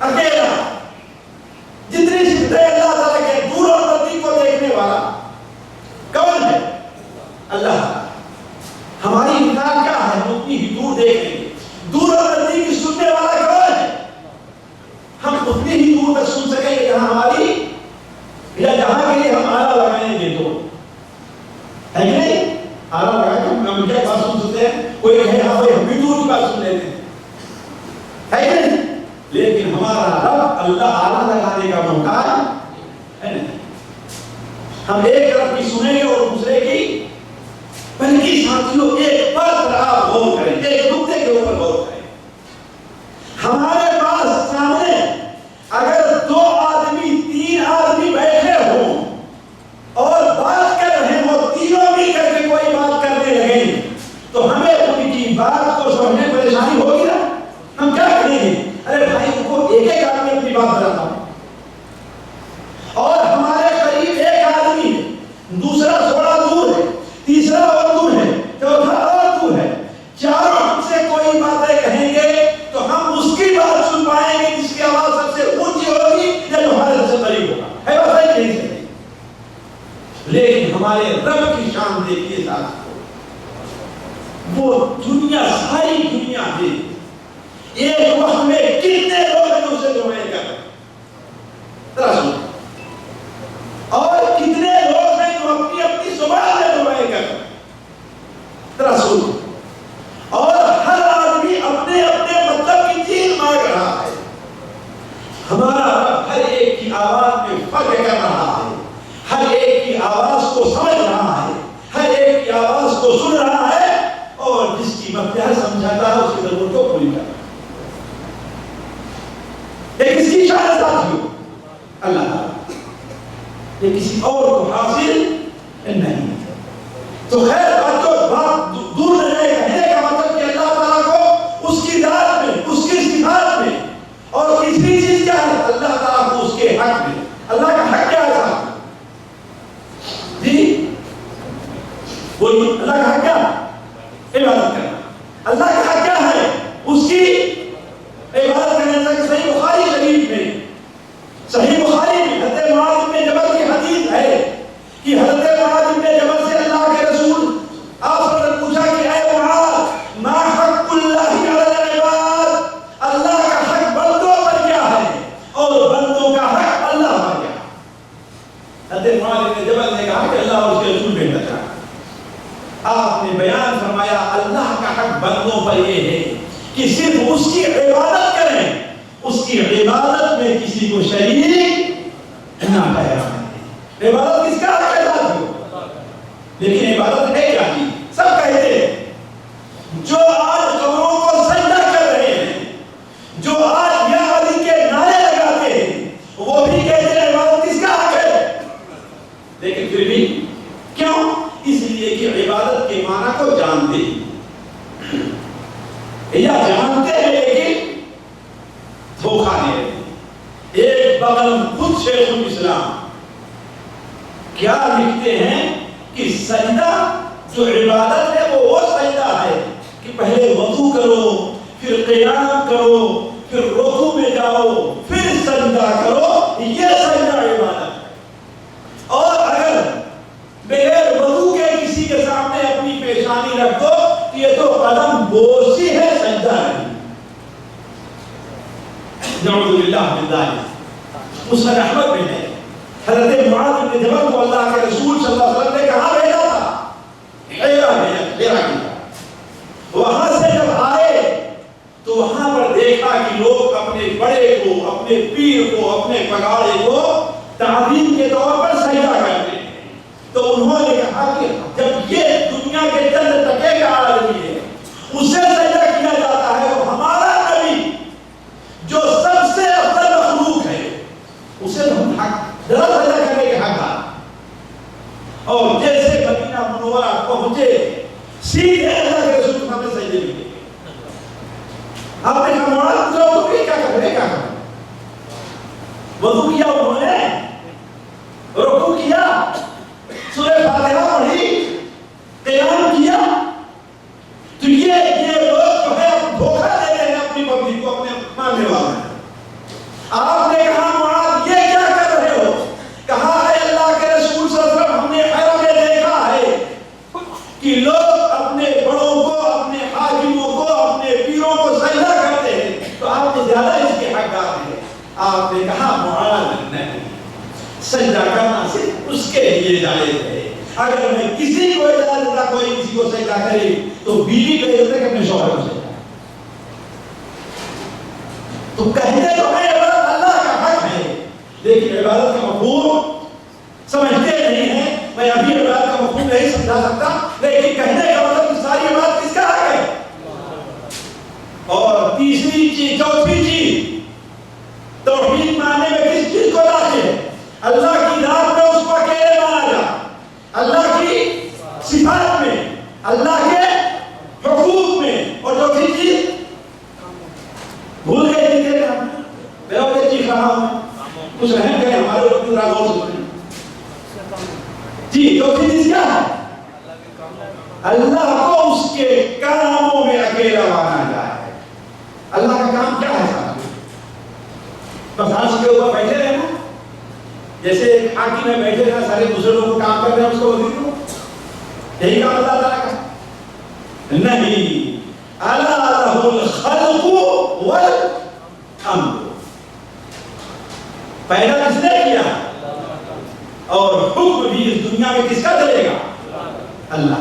اکیلا۔ جتنی صفتیں اللہ تعالیٰ کے دور اور نزدیک کو دیکھنے والا کون ہے؟ اللہ۔ ہماری مثال کیا ہے؟ ہم اتنی ہی دور دیکھ لیں گے۔ دور اور نزدیک کی سننے والا کون ہے؟ ہم اتنی ہی دور تک سن سکیں گے جہاں ہماری یا جہاں کے لیے ہم آلہ لگائیں گے تو ہے کہ نہیں؟ آلہ لگا کے ہم کیا بات سن سکتے ہیں؟ کوئی کہے ہاں بھائی ہم بھی دور کی بات سن لیتے ہیں، ہے کہ نہیں؟ لیکن ہمارا رب اللہ آلہ لگانے کا محتاج ہے نہیں۔ ہم ایک طرف کی سنیں گے اور دوسرے کی بلکہ ساتھیوں ایک بات پر آپ غور کریں، ایک نقطے کے اوپر غور کریں. ہمارے پاس سامنے اگر 2 آدمی 3 آدمی بیٹھے ہوں اور بات کر رہے ہوں، تینوں مل کر کے کوئی بات کرنے لگے تو ہمیں ان کی بات کو سمجھنے میں پریشانی ہوگی نا. ہم کیا کریں گے؟ ارے بھائی ان کو ایک ایک آدمی اپنی بات بتاتا ہوں، اور ہمارے قریب ایک آدمی ہے، دوسرا تھوڑا دور ہے، تیسرا اور دور ہے، چوتھا اور دور ہے، چاروں ہم سے کوئی باتیں کہیں گے تو ہم اس کی بات سن پائیں گے جس کی آواز سب سے اونچی ہوگی یا جو ہمارے سب سے قریب ہوگا. ہے بات ہے نہیں صحیح؟ لیکن ہمارے رب کی شان دیکھیے ساتھ، وہ دنیا ساری دنیا ہے، ایک وقت میں کتنے لوگ ہیں اسے دعائیں کر رہے ہیں، اور کتنے لوگ ہیں جو اپنی اپنی زبان میں دعائیں کر رسول، اور ہر آدمی اپنے اپنے مطلب کی چیز مانگ رہا ہے. ہمارا رب ہر ایک کی آواز میں فرق کر رہا ہے، ہر ایک کی آواز کو سمجھ رہا ہے، ہر ایک کی آواز کو سن رہا ہے، اور جس کی مقصد سمجھاتا ہے اس کی ضرورت کو پوری کرتا ہے. یہ کس کی شان ہے؟ اللہ تعالیٰ. یہ کسی اور کو حاصل نہیں. تو خیر بات دور نہ جائے، کہنے کا مطلب کہ اللہ تعالیٰ کو اس کی ذات میں، اس کی صفات میں، اور تیسری چیز کیا ہے؟ اللہ تعالیٰ کو اس کے حق میں. اللہ کا حق کیا ہے؟ جی بولیے، اللہ کا حق کیا؟ عبادت کرنا. اللہ کا حق کیا ہے؟ اس کی عبادت کرنے. صحیح بخاری شریف میں، صحیح بخاری میں حضرت معاذ بن جبل کی حدیث ہے کہ حضرت معاذ بن جبل سے اللہ کے رسول آپ نے پوچھا کہ اے معاذ ما حق اللہ علی العباد، اللہ کا حق بندوں پر کیا ہے اور بندوں کا حق اللہ پر کیا ہے؟ حضرت معاذ بن جبل نے کہا کہ اللہ اور اس کے رسول بہتر جانتے. آپ نے بیان فرمایا اللہ کا حق بندوں پر یہ ہے کہ صرف اس کی عبادت کریں، اس کی عبادت میں کسی کو شریک نہ ٹھہرائیں. عبادت کس کا حق ہے؟ لیکن عبادت ہے کیا کی؟ سب کہتے ہیں جو آج قبروں کو سجدہ کر رہے ہیں، جو آج یا علی کے نعرے لگاتے ہیں، وہ بھی کہتے ہیں عبادت کس کا حق ہے. لیکن پھر بھی کیوں؟ اس لیے کہ عبادت کے معنی کو جانتے ہیں، یا جانتے ہیں لیکن دھوکہ دے رہے ہیں. ایک بغل خود شیخ الاسلام کیا لکھتے ہیں کہ سجدہ جو عبادت ہے وہ سجدہ ہے کہ پہلے وضو کرو، پھر قیام کرو، پھر رکوع میں جاؤ، پھر سجدہ کرو، یہ سجدہ عبادت ہے. اور اگر بغیر وضو کے کسی کے سامنے اپنی پیشانی رکھ دو کہ یہ تو قدم بوسی ہے، سجدہ نہیں. نعوذ باللہ من ذلک. مسند احمد میں ہے حضرت معاذ بن جبل کو اللہ کے رسول صلی اللہ علیہ وسلم نے کہاں بھیجا تھا؟ حیرہ کی. وہاں سے جب آئے تو وہاں پر دیکھا کہ لوگ اپنے بڑے کو، اپنے پیر کو، اپنے پگاڑے کو تعظیم کے طور پر سجدہ کرتے ہیں. تو انہوں نے کہا کہ جب یہ دنیا کے چند ٹکے کا آدمی ہے اسے سجدہ کیا جاتا ہے، تو ہمارا نبی جو سب سے افضل مخلوق ہے اسے تو ہم حق ذرا سجدہ کرنے کے حق ہے. اور جیسے مدینہ منورہ پہنچے سیدھے اللہ کے رسول ہمیں سجدے میں گئے. آپ نے کہا معاذ تو کیا کر رہے، کیا کر رہے؟ وضو کیا انہوں نے، رکوع کیا، سورہ فاتحہ پڑھی، قیام کیا. تو یہ لوگ جو ہے دھوکہ دے رہے ہیں اپنی پبلک کو، اپنے ماننے والے. آپ نے کہا معاذ یہ کیا کر رہے ہو؟ کہا اے اللہ کے رسول صلی اللہ علیہ وسلم ہم نے حرم میں دیکھا ہے کہ لوگ اپنے بڑوں کو، اپنے حاکموں کو، اپنے پیروں کو سجدہ کرتے ہیں، تو آپ نے زیادہ اس کے حقدار ہیں. آپ نے کہا معاذ نہیں، سجدہ کرنا صرف اس کے لیے جائز ہے. اگر میں کسی کو اجازت دیتا کوئی کسی کو سجدہ کرے تو بیوی کو اجازت ہے کہ اپنے شوہر کو سجدہ. تو کہتے تو ہے عبادت اللہ کا حق ہے، لیکن عبادت کا مفہوم سمجھتے نہیں ہیں. میں ابھی عبادت کا مفہوم نہیں سمجھا سکتا، لیکن کہنے اللہ کے حقوق میں، اور جو بھی چیز بھول گئے تھے کہ میرا وہ چیز رہا ہوں کچھ رہن گئے ہمارے وقت ذرا غور سے سنیں جی، جو بھی چیز کیا ہے؟ اللہ کو اس کے کاموں میں اکیلا مانا جائے۔ اللہ کا کام کیا ہے صاحب؟ بس عرش کے اوپر بیٹھے رہنا، جیسے ایک حاکم میں بیٹھے رہنا، سارے دوسرے لوگوں کو کام کر رہے ہیں اس کو وزیر کو، یہی کام اللہ تعالیٰ کا نہیں۔ الا لہ الخلق والامر، پیدا کس نے کیا اور حکم بھی اس دنیا میں کس کا چلے گا؟ اللہ۔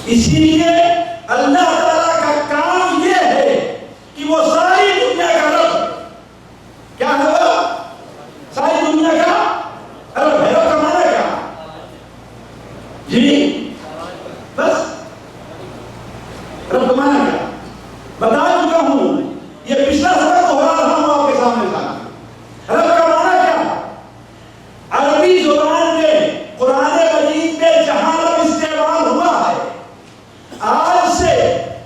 اسی لیے اللہ تعالیٰ کا کام یہ ہے کہ وہ ساری دنیا کا رب، کیا ہے وہ؟ ساری دنیا کا رب ہے۔ رب کا معنی کیا؟ جی بس رب کا معنی کیا بتا چکا ہوں، یہ پچھلا سبق دوہرا رہا ہوں آپ کے سامنے ساتھ۔ رب کا معنی کیا؟ عربی زبان میں قرآن مجید میں جہاں رب استعمال ہوا ہے، آج سے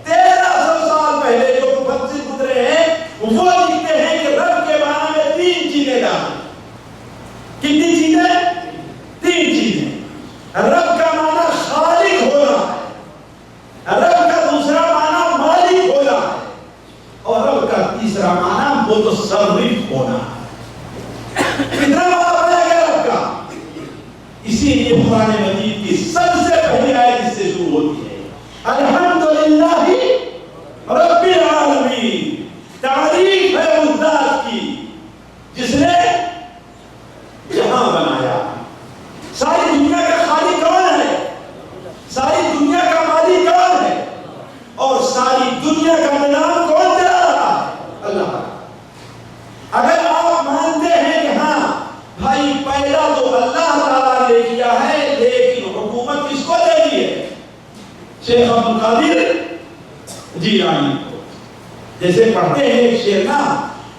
1300 سال پہلے جو مفسر گزرے ہیں وہ لکھتے ہیں کہ رب کے معنی میں 3 چیزیں ڈالیں۔ کتنی چیزیں؟ 3 چیزیں۔ رب کا معنی خالق ہونا ہے، رب کا دوسرا معنی مالک ہونا ہے، اور رب کا تیسرا معنی متصرف ہونا ہے۔ کتنا معنی بنایا گیا رب کا؟ اسی لیے قرآن مجید کی سب سے پہلی آیت اس سے شروع ہوتی ہے، الحمدللہ رب العالمین۔ تعریف ہے اس ذات کی جس نے جہاں بنایا۔ ساری دنیا کا خالق کون ہے؟ ساری دنیا کا مالک کون ہے؟ اور ساری دنیا کا نظام کون چلا رہا ہے؟ اللہ۔ اگر آپ مانتے ہیں کہ ہاں بھائی پیدا تو اللہ تعالیٰ نے کیا ہے، لیکن حکومت کس کو دے دی ہے؟ شیخ عبد القادر جیلانی کو۔ جیسے پڑھتے ہیں ایک شعر نا،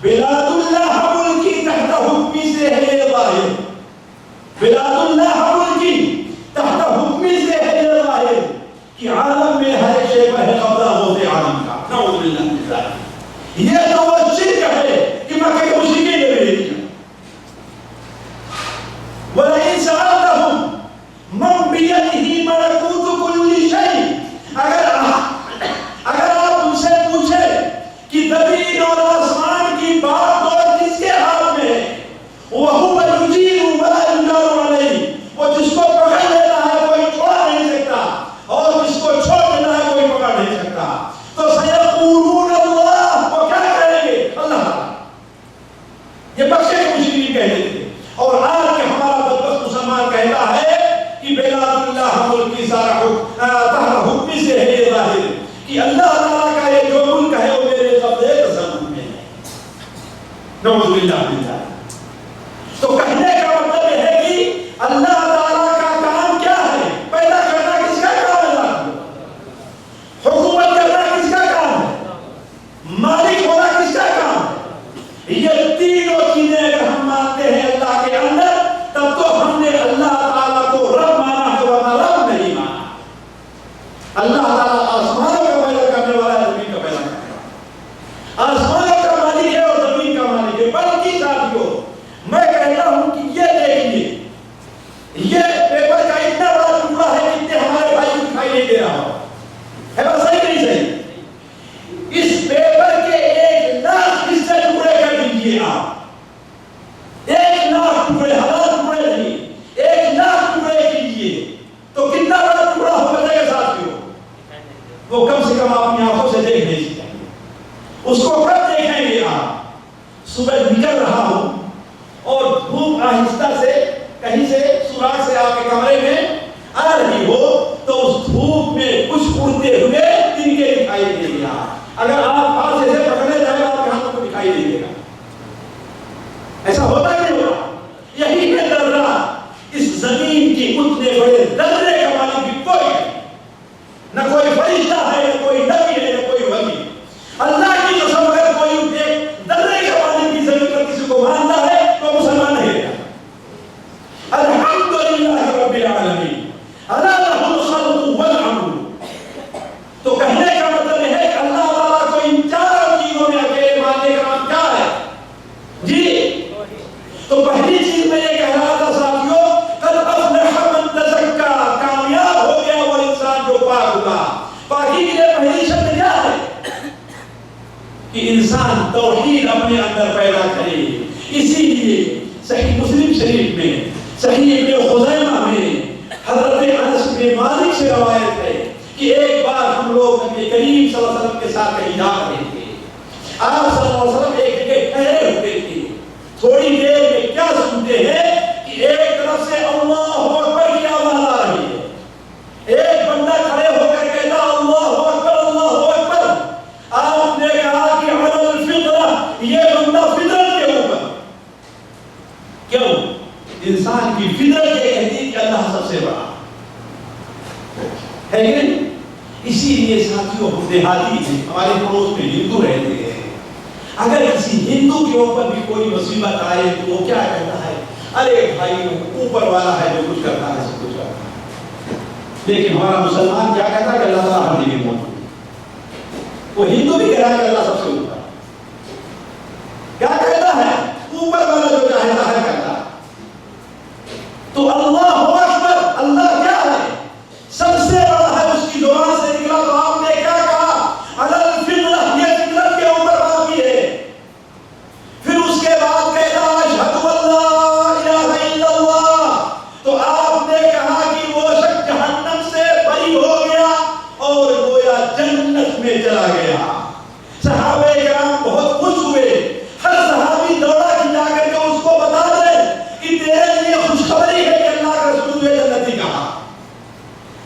بلاد اللہ ملکی تحت حکمی سے ہے یہ ظاہر، بلاد اللہ ملکی تحت حکمی سے ہے یہ ظاہر، کہ عالم میں ہر ایک شے پر ہے قبضہ ہوتے عالم کا۔ نعوذ باللہ من ذلک۔ یہ تو وہ شرک ہے کہ مکہ کے مشرکین نے بھی کیا۔ وَلَئِن سَأَلْتَهُمْ مَنْ بِيَدِهِ مَلَكُوتُ كُلِّ شَيْءٍ، اگر آپ ان سے پوچھیں کہ زمین اور آسمان کی بات اور کس کے ہاتھ میں ہے، وَهُوَ يُجِيرُ وَلَا يُجَارُ عَلَيْهِ، وہ جس کو پکڑ لیتا ہے کوئی چھوڑ نہیں سکتا، اور جس کو چھوڑ لیتا ہے کوئی پکڑ نہیں سکتا۔ تو سَيَقُولُونَ اللَّهُ، وہ کیا کہیں گے؟ اللہ۔ یہ مکے کے مشرکین کہتے تھے، اور آج کے ہمارا بدبخت مسلمان کہتا ہے کہ بلاد اللہ ملکی سارا تحت حکمی سے ہے یہ ظاہر، کہ اللہ تعالیٰ کا یہ جو ملک ہے وہ میرے قبضے تصرف میں ہے۔ نعوذ باللہ من ذلک۔ تو کہنے کا مطلب یہ ہے کہ اللہ تعالیٰ کا کام کیا ہے؟ پیدا کرنا کس کا کام ہے؟ حکومت کرنا کس کا کام ہے؟ مالک ہونا کس کا کام ہے؟ یہ تینوں چیزیں اگر ہم مانتے ہیں اللہ کے اندر، تب تو ہم نے اللہ تعالیٰ کو رب مانا ہے ورنہ رب نہیں مانا۔ اللہ تعالیٰ آسمانوں کا پیدا کرنے والا ہے، زمین کا پیدا کرنے والا، آسمانوں کا مالک ہے اور زمین کا مالک ہے۔ بلکہ ساتھیوں میں کہتا ہوں کہ یہ دیکھیے، یہ پیپر کا اتنا بڑا ٹکڑا ہے جتنے ہمارے بھائی کو دکھائی نہیں دے رہا ہو، ہے بس صحیح نہیں صحیح؟ اس پیپر کے 1,00,000 حصے ٹکڑے کر دیجیے آپ، 1,00,000 ٹکڑے، 1000 ٹکڑے نہیں، 1,00,000 ٹکڑے کیجیے تو کتنا بڑا ٹکڑا ہو جائے گا ساتھیوں؟ وہ کم سے کم اپنی آنکھوں سے دیکھ نہیں سکتے۔ اس کو کب دیکھیں گے آپ؟ صبح نکل رہا ہوں اور دھوپ آہستہ سے کہیں سے سوراخ سے آپ کے کمرے میں آ رہی ہو تو اس دھوپ میں کچھ اڑتے ہوئے تنکے دکھائی دے گا۔ اگر آپ پاس سے پکڑنے جائیں گے آپ کے ہاتھوں کو دکھائی دے گا۔ ایسا ہوتا ہی نہیں ہوگا۔ یہی ہے ذرہ، اس زمین کی اتنے بڑے ذرے کا مالک بھی کوئی نہیں، نہ کوئی فرشتہ ہے، نہ کوئی نبی ہے، نہ کوئی ولی۔ اللہ کی قسم اگر کوئی ایک ذرے کا مالک کی زمین پر کسی کو مانتا ہے تو مسلمان نہیں ہے۔ الحمدللہ رب العالمین، الا لہ الخلق انسان توحید اپنے اندر پیدا کرے. اسی لیے صحیح مسلم شریف میں، صحیح ابن خزیمہ میں حضرت انس بن مالک سے روایت ہے کہ ایک بار ہم لوگ نبی کریم صلی اللہ علیہ وسلم کے ساتھ کہیں جا رہے تھے. آپ صلی اللہ علیہ وسلم ایک جگہ ٹھہرے ہوئے تھے. تھوڑی دیر میں کیا سنتے ہیں کہ ایک طرف سے اللہ اکبر کی آواز آ رہی ہے. ایک بندہ کھڑے ہو کر کہتا اللہ اکبر اللہ اکبر. آپ نے کہا کہ علی الفطرہ، یہ بندہ فطرت کے اوپر. کیوں؟ انسان کی فطرت یہ کہتی ہے کہ اللہ سب سے بڑا ہے کہ نہیں؟ اسی لیے ساتھیوں ہم دیہاتی ہیں، ہمارے پڑوس میں ہندو رہتے ہیں. اگر کسی ہندو کے اوپر بھی کوئی مصیبت آئے تو وہ کیا کہتا ہے؟ ارے بھائی اوپر والا ہے جو کچھ کرتا ہے سب کچھ کرتا ہے. لیکن ہمارا مسلمان کیا کہتا ہے کہ اللہ تعالیٰ ہر جگہ موجود ہے. وہ ہندو بھی کہہ رہا ہے کہ اللہ سب سے اوپر. کیا کہتا ہے؟ اوپر والا جو چاہتا ہے کرتا. تو اللہ اکبر، اللہ کیا ہے؟ سب سے بڑا ہے. اس کی زبان سے نکلا تو آپ نے کیا کہا؟ علی الفطرہ، یہ فطرت کے اوپر باقی ہے. پھر اس کے بعد کہتا اشہد ان لا الہ الا اللہ. تو آپ نے کہا کہ وہ شخص جہنم سے بری ہو گیا اور گویا جنت میں چلا گیا. صحابہ کرام بہت خوش ہوئے. ہر صحابی دوڑا کہ جا کر کے اس کو بتا دے کہ تیرے لیے خوشخبری ہے کہ اللہ کا رسول تجھے جنتی کہا.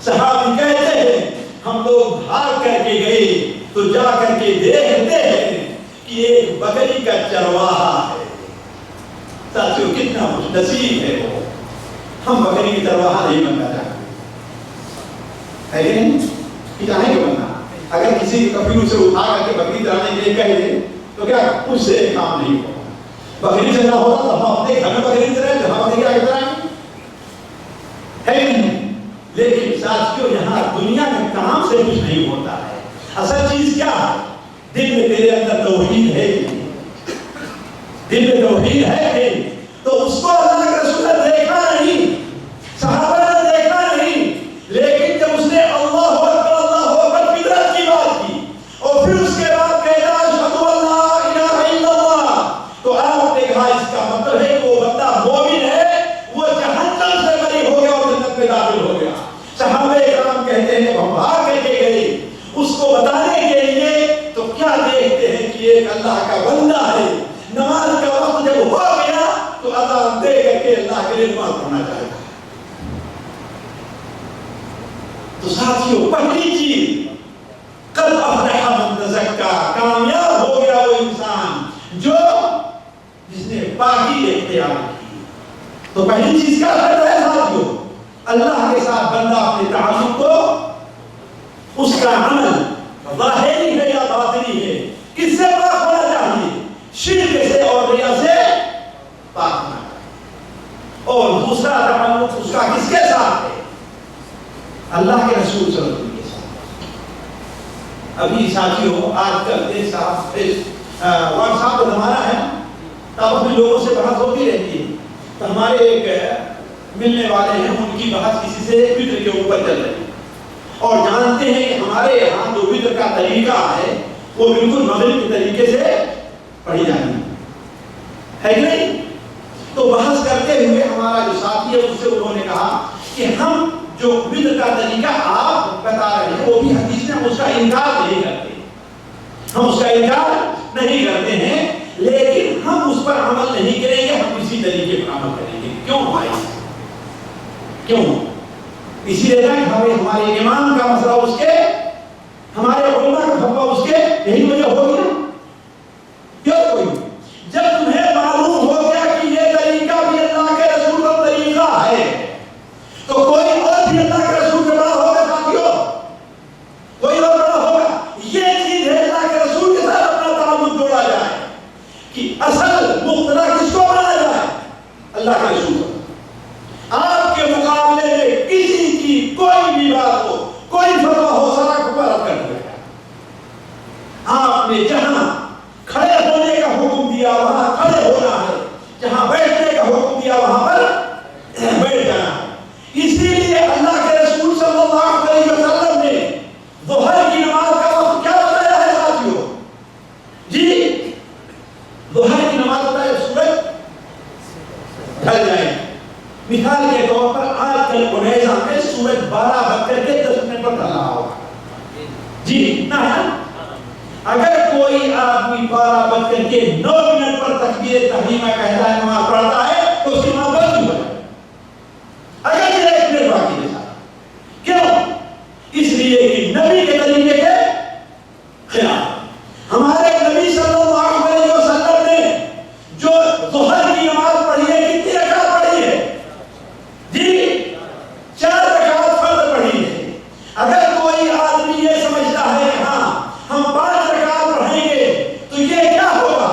صحابی کہتے ہیں ہم لوگ بھاگ کر کے گئے تو جا کر کے دیکھتے ہیں کہ ایک بکری کا چرواہا ہے. ساتھیوں کتنا خوش نصیب ہے وہ. ہم بکری کی چرواہا نہیں بننا چاہتے ہے کہ نہیں؟ چاہیں کہ بننا. اگر کسی کبھی اسے اٹھا کر کے بکری چرانے کے لیے کہہ دے تو کیا اس سے کام نہیں ہوگا. بکری چرنا ہوتا تو ہم اپنے گھر میں بکری چرائیں تو ہم اپنے کیا چرائیں ہے کہ نہیں. لیکن ساتھیوں یہاں دنیا کے کام سے کچھ نہیں ہوتا ہے. اصل چیز کیا ہے؟ دل میں تیرے اندر توحید ہے کہ نہیں؟ دل میں توحید ہے کہ نہیں؟ تو اس کو اللہ کے رسول نے دیکھا نہیں، صحابہ نے دیکھا نہیں، لیکن جب اس نے اللہ اکبر فطرت کی بات کی اور پھر اس کے بعد کہا اشہد ان لا الہ الا اللہ، تو آپ نے کہا اس کا مطلب ہے کہ وہ بندہ مومن ہے، وہ جہنم سے بری ہو گیا اور جنت میں داخل ہو گیا. صحابہ کرام کہتے ہیں ہم بھاگ کر کے گئے اس کو بتانے کے لیے تو کیا دیکھتے ہیں کہ ایک اللہ کا بندہ ہے. نماز کا وقت جب ہو گیا تو اذان دے کر کے اللہ کے لیے نماز پڑھنا چاہتا ہے. تو ساتھیوں پہلی چیز قد افلح من تزکا، کامیاب ہو گیا وہ انسان جو جس نے پاکی اختیار کی. تو پہلی چیز کیا کرتا ہے ساتھیوں؟ اللہ کے ساتھ بندہ اپنے تعلق کو، اس کا عمل ظاہری ہے یا باطنی ہے، کس سے پاک ہونا چاہیے؟ شرک سے اور ریا سے پاک ہونا چاہیے. اور دوسرا تعلق اس کا کس کے ساتھ ہے؟ اللہ کے رسول صلی اللہ علیہ وسلم کے ساتھ. ابھی ساتھیوں آج کل واٹس ایپ کا زمانہ ہے، تب بھی لوگوں سے بحث ہوتی رہتی ہے. تو ہمارے ایک ملنے والے ہیں، ان کی بحث کسی سے فطر کے اوپر چل رہی ہے اور جانتے ہیں کہ ہمارے یہاں جو فطر کا طریقہ ہے وہ بالکل مغرب کے طریقے سے پڑھی جاتی ہے کہ نہیں. تو بحث کرتے ہوئے ہمارا جو ساتھی ہے اس سے انہوں نے کہا کہ ہم جو فطر کا طریقہ آپ بتا رہے ہیں وہ بھی حدیث میں اس کا انکار نہیں کرتے، ہم اس کا انکار نہیں کرتے ہیں، لیکن ہم اس پر عمل نہیں کریں گے، ہم اسی طریقے پر عمل کریں گے. کیوں بھائی؟ کیوں؟ اسی لیے کہ ہمارے امام کا مسئلہ اس کے، ہمارے علماء کا فتویٰ اس کے، یہی وجہ ہوگی نا. کیوں کوئی جب تمہیں معلوم ہو گیا کہ یہ طریقہ بھی اللہ کے رسول کا طریقہ ہے تو کوئی اور بھی اللہ کے رسول سے بڑا ہوگا. ساتھیوں کوئی اور بڑا ہوگا. یہ چیز ہے اللہ کے رسول کے ساتھ اپنا تعلق جوڑا جائے کہ اصل مقتدا کس کو بنایا جائے؟ اللہ کے رسول. آپ کے مقابلے میں کسی کی کوئی بھی بات ہو، کوئی فتویٰ ہو، سارا کو رد کر دیا. آپ نے جہاں کھڑے ہونے کا حکم دیا وہاں کھڑے ہونا ہے، جہاں بیٹھنے کا حکم دیا وہاں پر بیٹھ جانا ہے. اسی لیے اللہ کے رسول صلی اللہ علیہ وسلم نے ظہر کی نماز کا وقت کیا بتایا ہے ساتھیوں؟ جی مثال کے طور پر آج کل انیزا میں سورج 12:10 پر ڈھلا ہوگا جی اتنا ہے. اگر کوئی آدمی 12:09 پر تکبیر تحریمہ کہتا ہے نماز پڑھتا ہے تو اس کی نماز بند ہو جائے اگر یہ ایک منٹ باقی ہے. کیوں؟ اس لیے کہ نبی کے طریقے کے خلاف. ہمارے نبی صلی اللہ علیہ وسلم نے جو ظہر کی نماز پڑھی ہے کتنی رکعت پڑھی ہے جی 4 رکعت فرض پڑھی ہے. اگر کوئی آدمی یہ سمجھتا ہے کہ ہاں ہم 5 رکعت پڑھیں گے تو یہ کیا ہوگا؟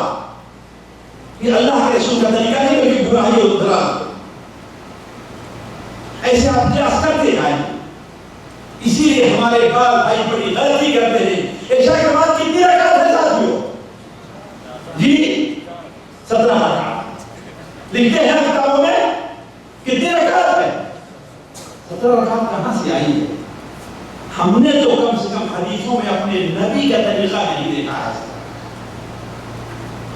یہ اللہ کے رسول کا طریقہ نہیں بلکہ گمراہی اور ضلال. ایسے آپ قیاس کرتے جائیں. اسی لیے ہمارے بال بھائی بڑی غلطی کرتے ہیں. عشاء کے بعد کتنی رکعت ہے ساتھیوں جی 17 رکعت لکھتے ہیں کتابوں میں. کتنی رکعت ہے 17 رکعت کہاں سے آئی ہے؟ ہم نے تو کم سے کم حدیثوں میں اپنے نبی کا طریقہ نہیں دیکھا ہے.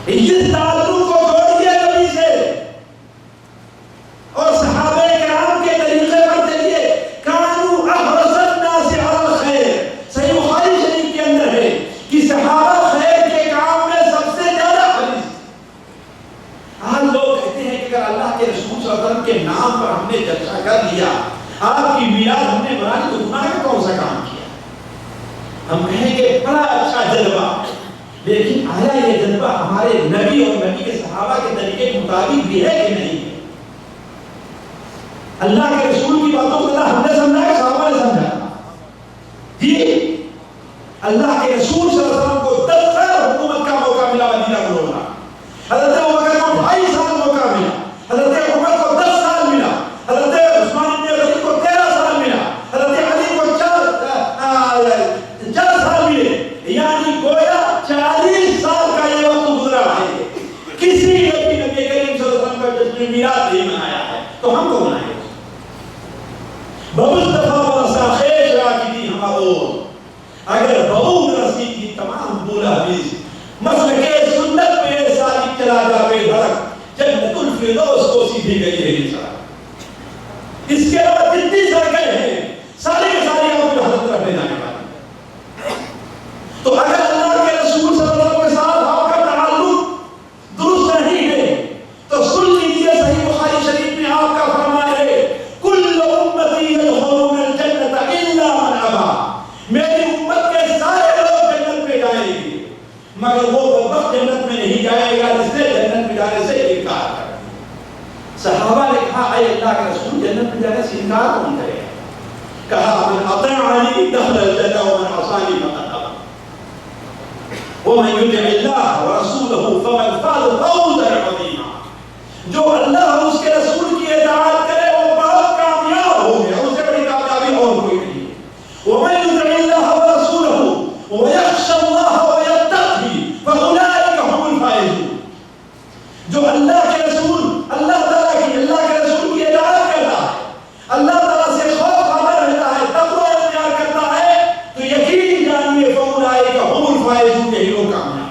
اس تعلق کو جوڑیے نبی سے اور صحابہ کرام کے طریقے پر چلیے. کانوا احرص الناس علی الخیر. صحیح بخاری شریف کے اندر ہے کہ صحابہ خیر کے کام میں سب سے زیادہ حریص. آج لوگ کہتے ہیں کہ اگر اللہ کے رسول صلی اللہ علیہ وسلم کے نام پر ہم نے جلسہ کر لیا آپ کی میلاد ہم نے بنا لی تو گناہ کا کون سا کام کیا؟ ہم کہیں گے بڑا اچھا جذبہ لیکن آیا یہ جذبہ ہمارے نبی اور نبی کے صحابہ کے طریقے کے مطابق بھی ہے کہ نہیں ہے؟ اللہ کے رسول کی باتوں کو اللہ ہم نے سمجھا ہے صحابہ نے سمجھا جی. اللہ کے رسول صلی اللہ علیہ وسلم کو 10 سال حکومت کا موقع ملا مدینہ کو روکنا. حضرت ابوبکر کو 2.5 سال موقع ملا. حضرت عمر کو 10 سال ملا. حضرت عثمان بن عفان کو 13 سال ملا. حضرت علی کو 4 سال ملے. یعنی گویا 40 سال کا یہ وقت گزرا ہے. کسی نے بھی نبی کریم صلی اللہ علیہ وسلم کا جشن میلاد نہیں منایا ہے تو ہم کو منائیں گے. بمصطفیٰ برسا خیش راکدی ہمارو. اگر بہو رسی کی تمام بولا حدیث مسلک سنت پہ سالک چلا جاوے بھڑک جنت الفردوس کو سیدھی گئی ہے یہ سارا. اس کے علاوہ جتنی سڑکیں ہیں ساری کے ساری آپ کو حضرت رکھنے جانے والی. تو اگر اللہ کے رسول صلی اللہ علیہ وسلم کے ساتھ آپ کا تعلق درست نہیں ہے تو سن لیجیے صحیح بخاری شریف میں آپ کا فرمان ہے کل امتی یدخلون الجنت الا من ابا. میری امت کے سارے لوگ جنت میں جائیں گے مگر وہ بدبخت جنت میں نہیں جائے گا جس نے جنت میں جانے سے انکار کر دیا. صحابہ نے کہا اے اللہ کے رسول جنت میں جانے سے انکار کون کرے گا؟ کہا من اطاعنی دخل الجنہ ومن عصانی فقد ابى ومن يطع الله ورسوله فقد فاز فوزا عظيما. جو اللہ اور اس کے رسول کی اطاعت کرے وہ بہت کامیاب ہو گیا. اس سے بڑی کامیابی اور کوئی نہیں. ومن يطع الله ورسوله ويخشى الله ويتقي فاولئك هم الفائزون. جو اللہ کے رسول اللہ کے رسول کی اطاعت کرتا ہے اللہ تعالیٰ سے خوف کھانا رہتا ہے تقوی اختیار کرتا ہے تو یقین جانیے فاولئک هم الفائزون یہی لوگ کامیاب.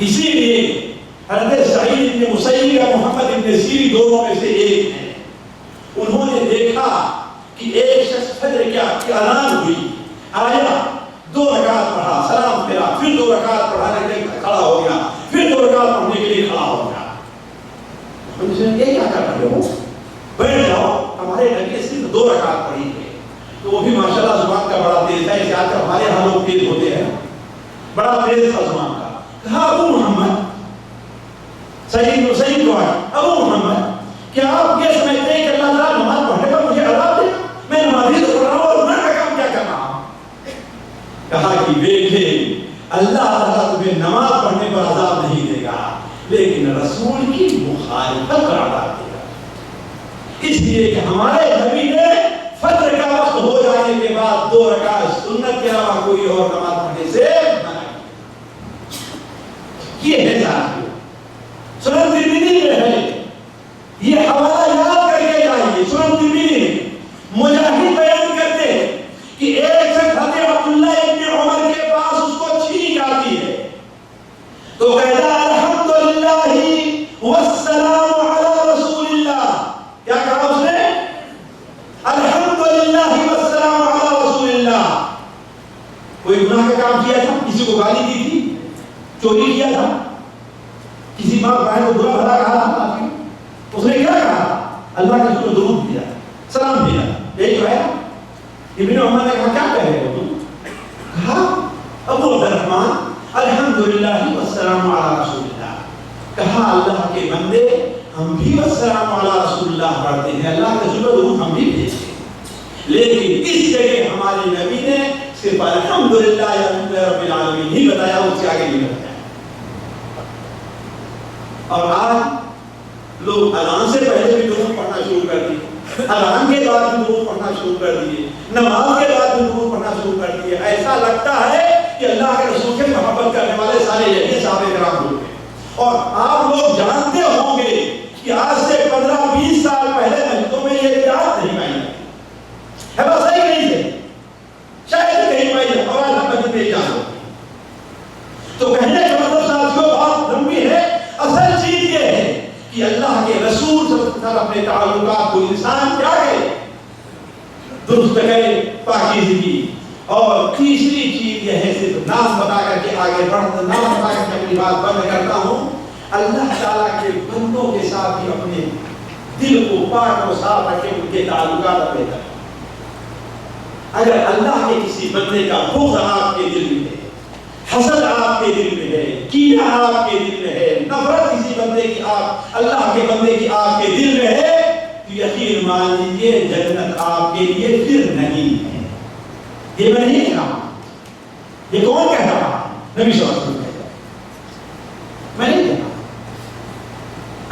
اسی لیے حضرت سعید بن مسیب اور محمد بن سیرین دونوں میں سے ایک ہیں. انہوں نے دیکھا کہ ایک شخص فجر کی اذان ہوئی آیا 2 رکعت پڑھا سلام پھیرا پھر 2 رکعت پڑھانے کے لیے کھڑا ہو گیا پھر 2 رکعت پڑھنے کے لیے کھڑا ہو گیا. یہ کیا کر رہے ہو؟ بیٹھ جاؤ. ہمارے نبی نے صرف 2 رکعت پڑھی ہے تو وہ بھی ماشاءاللہ زبان کا بڑا تیز ہے. اسے آج کل ہمارے ہاں لوگ تیز ہوتے ہیں بڑا تیز تھا زبان کا. کہا ابو محمد سعید کو ابو محمد کیا آپ یہ سمجھتے ہیں کہ اللہ تعالیٰ نماز پڑھنے پر مجھے عذاب دے گا؟ میں نمازی تو پڑھ رہا ہوں اور گناہ کا کام کیا کر رہا ہوں. کہا کہ دیکھے اللہ تعالیٰ تمہیں نماز پڑھنے پر عذاب نہیں دے گا لیکن رسول کی مخالفت پر عذاب دے گا. اس لیے کہ ہمارے نبی نے فجر کا وقت ہو جانے کے بعد 2 رکعت سنت کے علاوہ کوئی اور نماز پڑھنے سے منع کیا. یہ ہے ساتھیوں سنن ترمذی میں ہے. یہ حوالہ یاد کر کے جائیے. سنن ترمذی میں مجاہد بیان کرتے ہیں کہ ایک شخص حضرت عبداللہ ابن عمر کے پاس اس کو چھینک آتی ہے تو کہتا الحمدللہ والسلام علی رسول اللہ گالی دی تھی, چوری کیا تھا, کسی ماں بہن کو برا بھلا کہا تھا, اس نے کیا کہا؟ اللہ کے رسول کو درود دیا, سلام دیا, یہی تو ہے. ابن عمر نے کہا کیا کہہ رہے ہو تم؟ کہا ابو عبد الرحمن الحمدللہ والسلام علی رسول اللہ. کہا اللہ کے بندے ہم بھی والسلام علی رسول اللہ پڑھتے ہیں, اللہ کے رسول کو درود ہم بھی بھیجتے ہیں, لیکن اس جگہ ہمارے نبی نے صرف الحمدللہ رب العالمین ہی بتایا, اس سے آگے نہیں بتایا. اور آج لوگ اذان سے پہلے بھی درود پڑھنا شروع کر دیے, اذان کے بعد بھی درود پڑھنا شروع کر دیے, نماز کے بعد بھی درود پڑھنا شروع کر دیے. ایسا لگتا ہے کہ اللہ کے رسول سے محبت کرنے والے سارے یہی صحابہ کرام لوگ ہیں. اور آپ لوگ جانتے ہوں گے کہ آج سے 15-20 سال پہلے مسجدوں میں یہ بدعت نہیں پائی ہے, بس صحیح نہیں تھے, شاید کہیں پائی ہے, اور اللہ مسجد میں اجازت ہوتی. تو کہنے کا مطلب ساتھیوں بات لمبی ہے, اصل چیز یہ ہے کہ اللہ کے رسول صلی اللہ علیہ وسلم اپنے تعلقات کو انسان کیا کرے, درست کرے, پاکیزگی. اور تیسری چیز یہ ہے, صرف نام بتا کر کے آگے بڑھتا, نام بتا کر کے اپنی بات بند کرتا ہوں, اللہ تعالیٰ کے بندوں کے ساتھ بھی اپنے دل کو پاک اور صاف رکھے, ان کے تعلقات اپنے کریں. اگر اللہ کے کسی بندے کا بغض آپ کے دل میں ہے, حسد آپ کے دل میں ہے, کینہ آپ کے دل میں ہے, نفرت کسی بندے کی آپ اللہ کے بندے کی آپ کے دل میں ہے, تو یقین مان لیجیے جنت آپ کے لیے پھر نہیں ہے. یہ میں نہیں کہا, یہ کون کہہ رہا؟ نبی صلی اللہ علیہ وسلم کہتا ہے, میں نہیں کہا.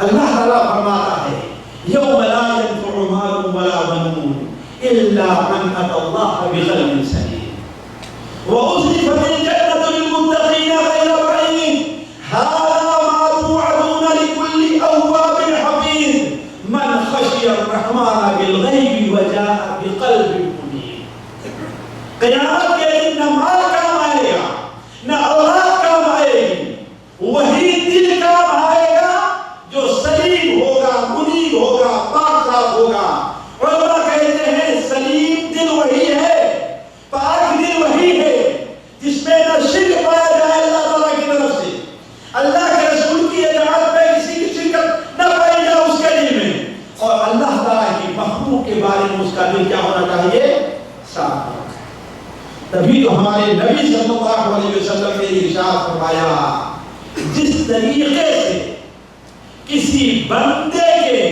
اللہ تعالیٰ فرماتا ہے یوم لا ينفع مال ولا بنون الا من اتى الله بقلب سلیم وازلفت الجنة للمتقین غیر بعید هذا ما توعدون لكل اواب حفیظ من خشی الرحمن بالغیب وجاء بقلب منیب. قیامت کے دن نہ مال کام آئے گا, نہ اولاد کام آئے گی, وہی دل کام آئے گا جو سلیم ہوگا, منیب ہوگا, پاک صاف ہوگا. علماء کہتے ہیں سلیم دل وہی ہے, پاک دل وہی ہے جس میں نہ شرک پایا جائے اللہ تعالیٰ کی طرف سے, اللہ کے رسول کی اطاعت میں کسی کی شرکت نہ پائی جائے اس کے دل میں, اور اللہ تعالیٰ کی مخلوق کے بارے میں اس کا دل کیا ہونا چاہیے؟ صاف. تبھی تو ہمارے نبی صلی اللہ علیہ وسلم نے ارشاد فرمایا جس طریقے سے کسی بندے کے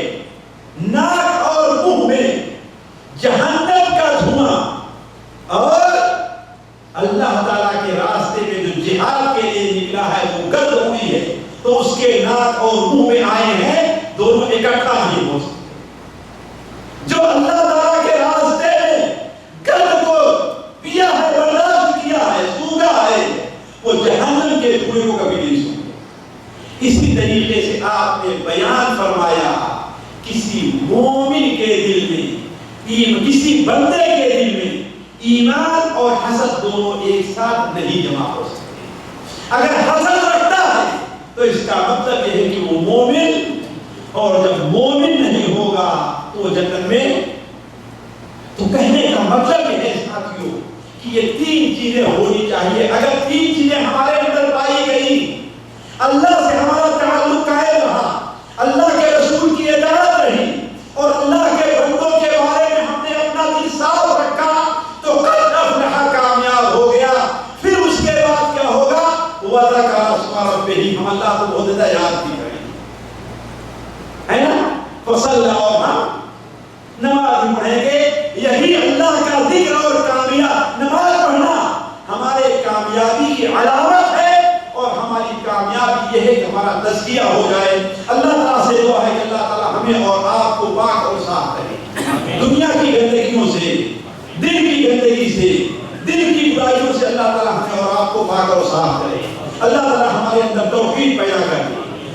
ناک اور منہ میں جہنم کا دھواں اور اللہ تعالیٰ کے راستے میں جو جہاد کے لیے نکلا ہے وہ گرد ہوئی ہے, تو اس کے ناک اور منہ میں آئے ہیں, دونوں اکٹھا نہیں ہو سکتے. جو اللہ تعالیٰ کے راستے میں گرد کو پیا ہے, برداشت کیا ہے, سوگا ہے, وہ جہنم کے دھوئے کو کبھی نہیں سوگا. اسی طریقے سے آپ نے بیان فرمایا کسی مومن کے دل میں, کسی بندے کے دل میں ایمان اور حسد دونوں ایک ساتھ نہیں جمع ہو سکتے. اگر حسد رکھتا ہے تو اس کا مطلب یہ ہے کہ وہ مومن, اور جب مومن نہیں ہوگا تو وہ جنت میں. تو کہنے کا مطلب یہ ہے ساتھیوں کہ یہ 3 چیزیں ہونی چاہیے. اگر 3 چیزیں ہمارے اندر پائی گئی, اللہ سے ہمارا تعلق قائم رہا, اللہ کے رسول کی اطاعت رہی, اور اللہ کے بندوں کے بارے میں ہم نے اپنا دل صاف رکھا, تو قد افلح, کامیاب ہو گیا. پھر اس کے بعد کیا ہوگا؟ وذکر اسم ربہ, ہم اللہ کو بہت زیادہ یاد بھی کریں گے, ہے نا. فصلی, اور ہم نماز پڑھیں گے. یہی اللہ کا ذکر اور کامیاب, نماز پڑھنا ہمارے کامیابی کی علامت ہے, اور ہماری کامیابی یہ ہے کہ ہمارا تزکیہ ہو جائے. اللہ تعالیٰ سے دعا ہے کہ اللہ تعالیٰ ہمیں اور آپ کو پاک اور صاف کرے دنیا کی گندگیوں سے, دل کی گندگی سے, دل کی برائیوں سے. اللہ تعالیٰ ہمیں اور آپ کو پاک اور صاف کرے. اللہ تعالیٰ ہمارے اندر توفیق پیدا کرے.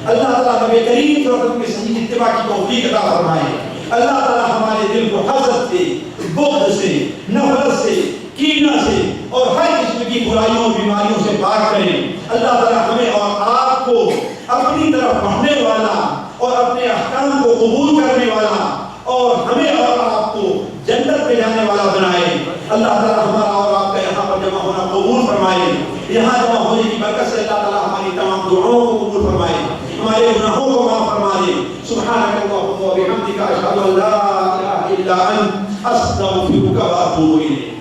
اللہ تعالیٰ نبی کریم صلی اللہ علیہ وسلم کے صحیح اتباع کی توفیق عطا فرمائے. اللہ تعالیٰ ہمارے دل کو حسد سے, بغض سے, نفرت سے, کینہ سے اور ہر قسم کی برائیوں اور بیماریوں سے پاک کرے. اللہ تعالیٰ ہمیں اور آپ کو اپنی طرف بڑھنے والا اور اپنے احکام کو قبول کرنے والا, اور ہمیں اور آپ کو جنت میں جانے والا بنائے. اللہ تعالیٰ ہمارا اور آپ کا یہاں پر جمع ہونا قبول فرمائے، یہاں جمع ہونے کی برکت سے اللہ تعالیٰ ہماری تمام دعاؤں کو قبول فرمائے، ہمارے گناہوں کو معاف فرما دے۔ سبحانک اللہم و بحمدک، اشہد ان لا الہ الا انت، استغفرک و اتوب الیک۔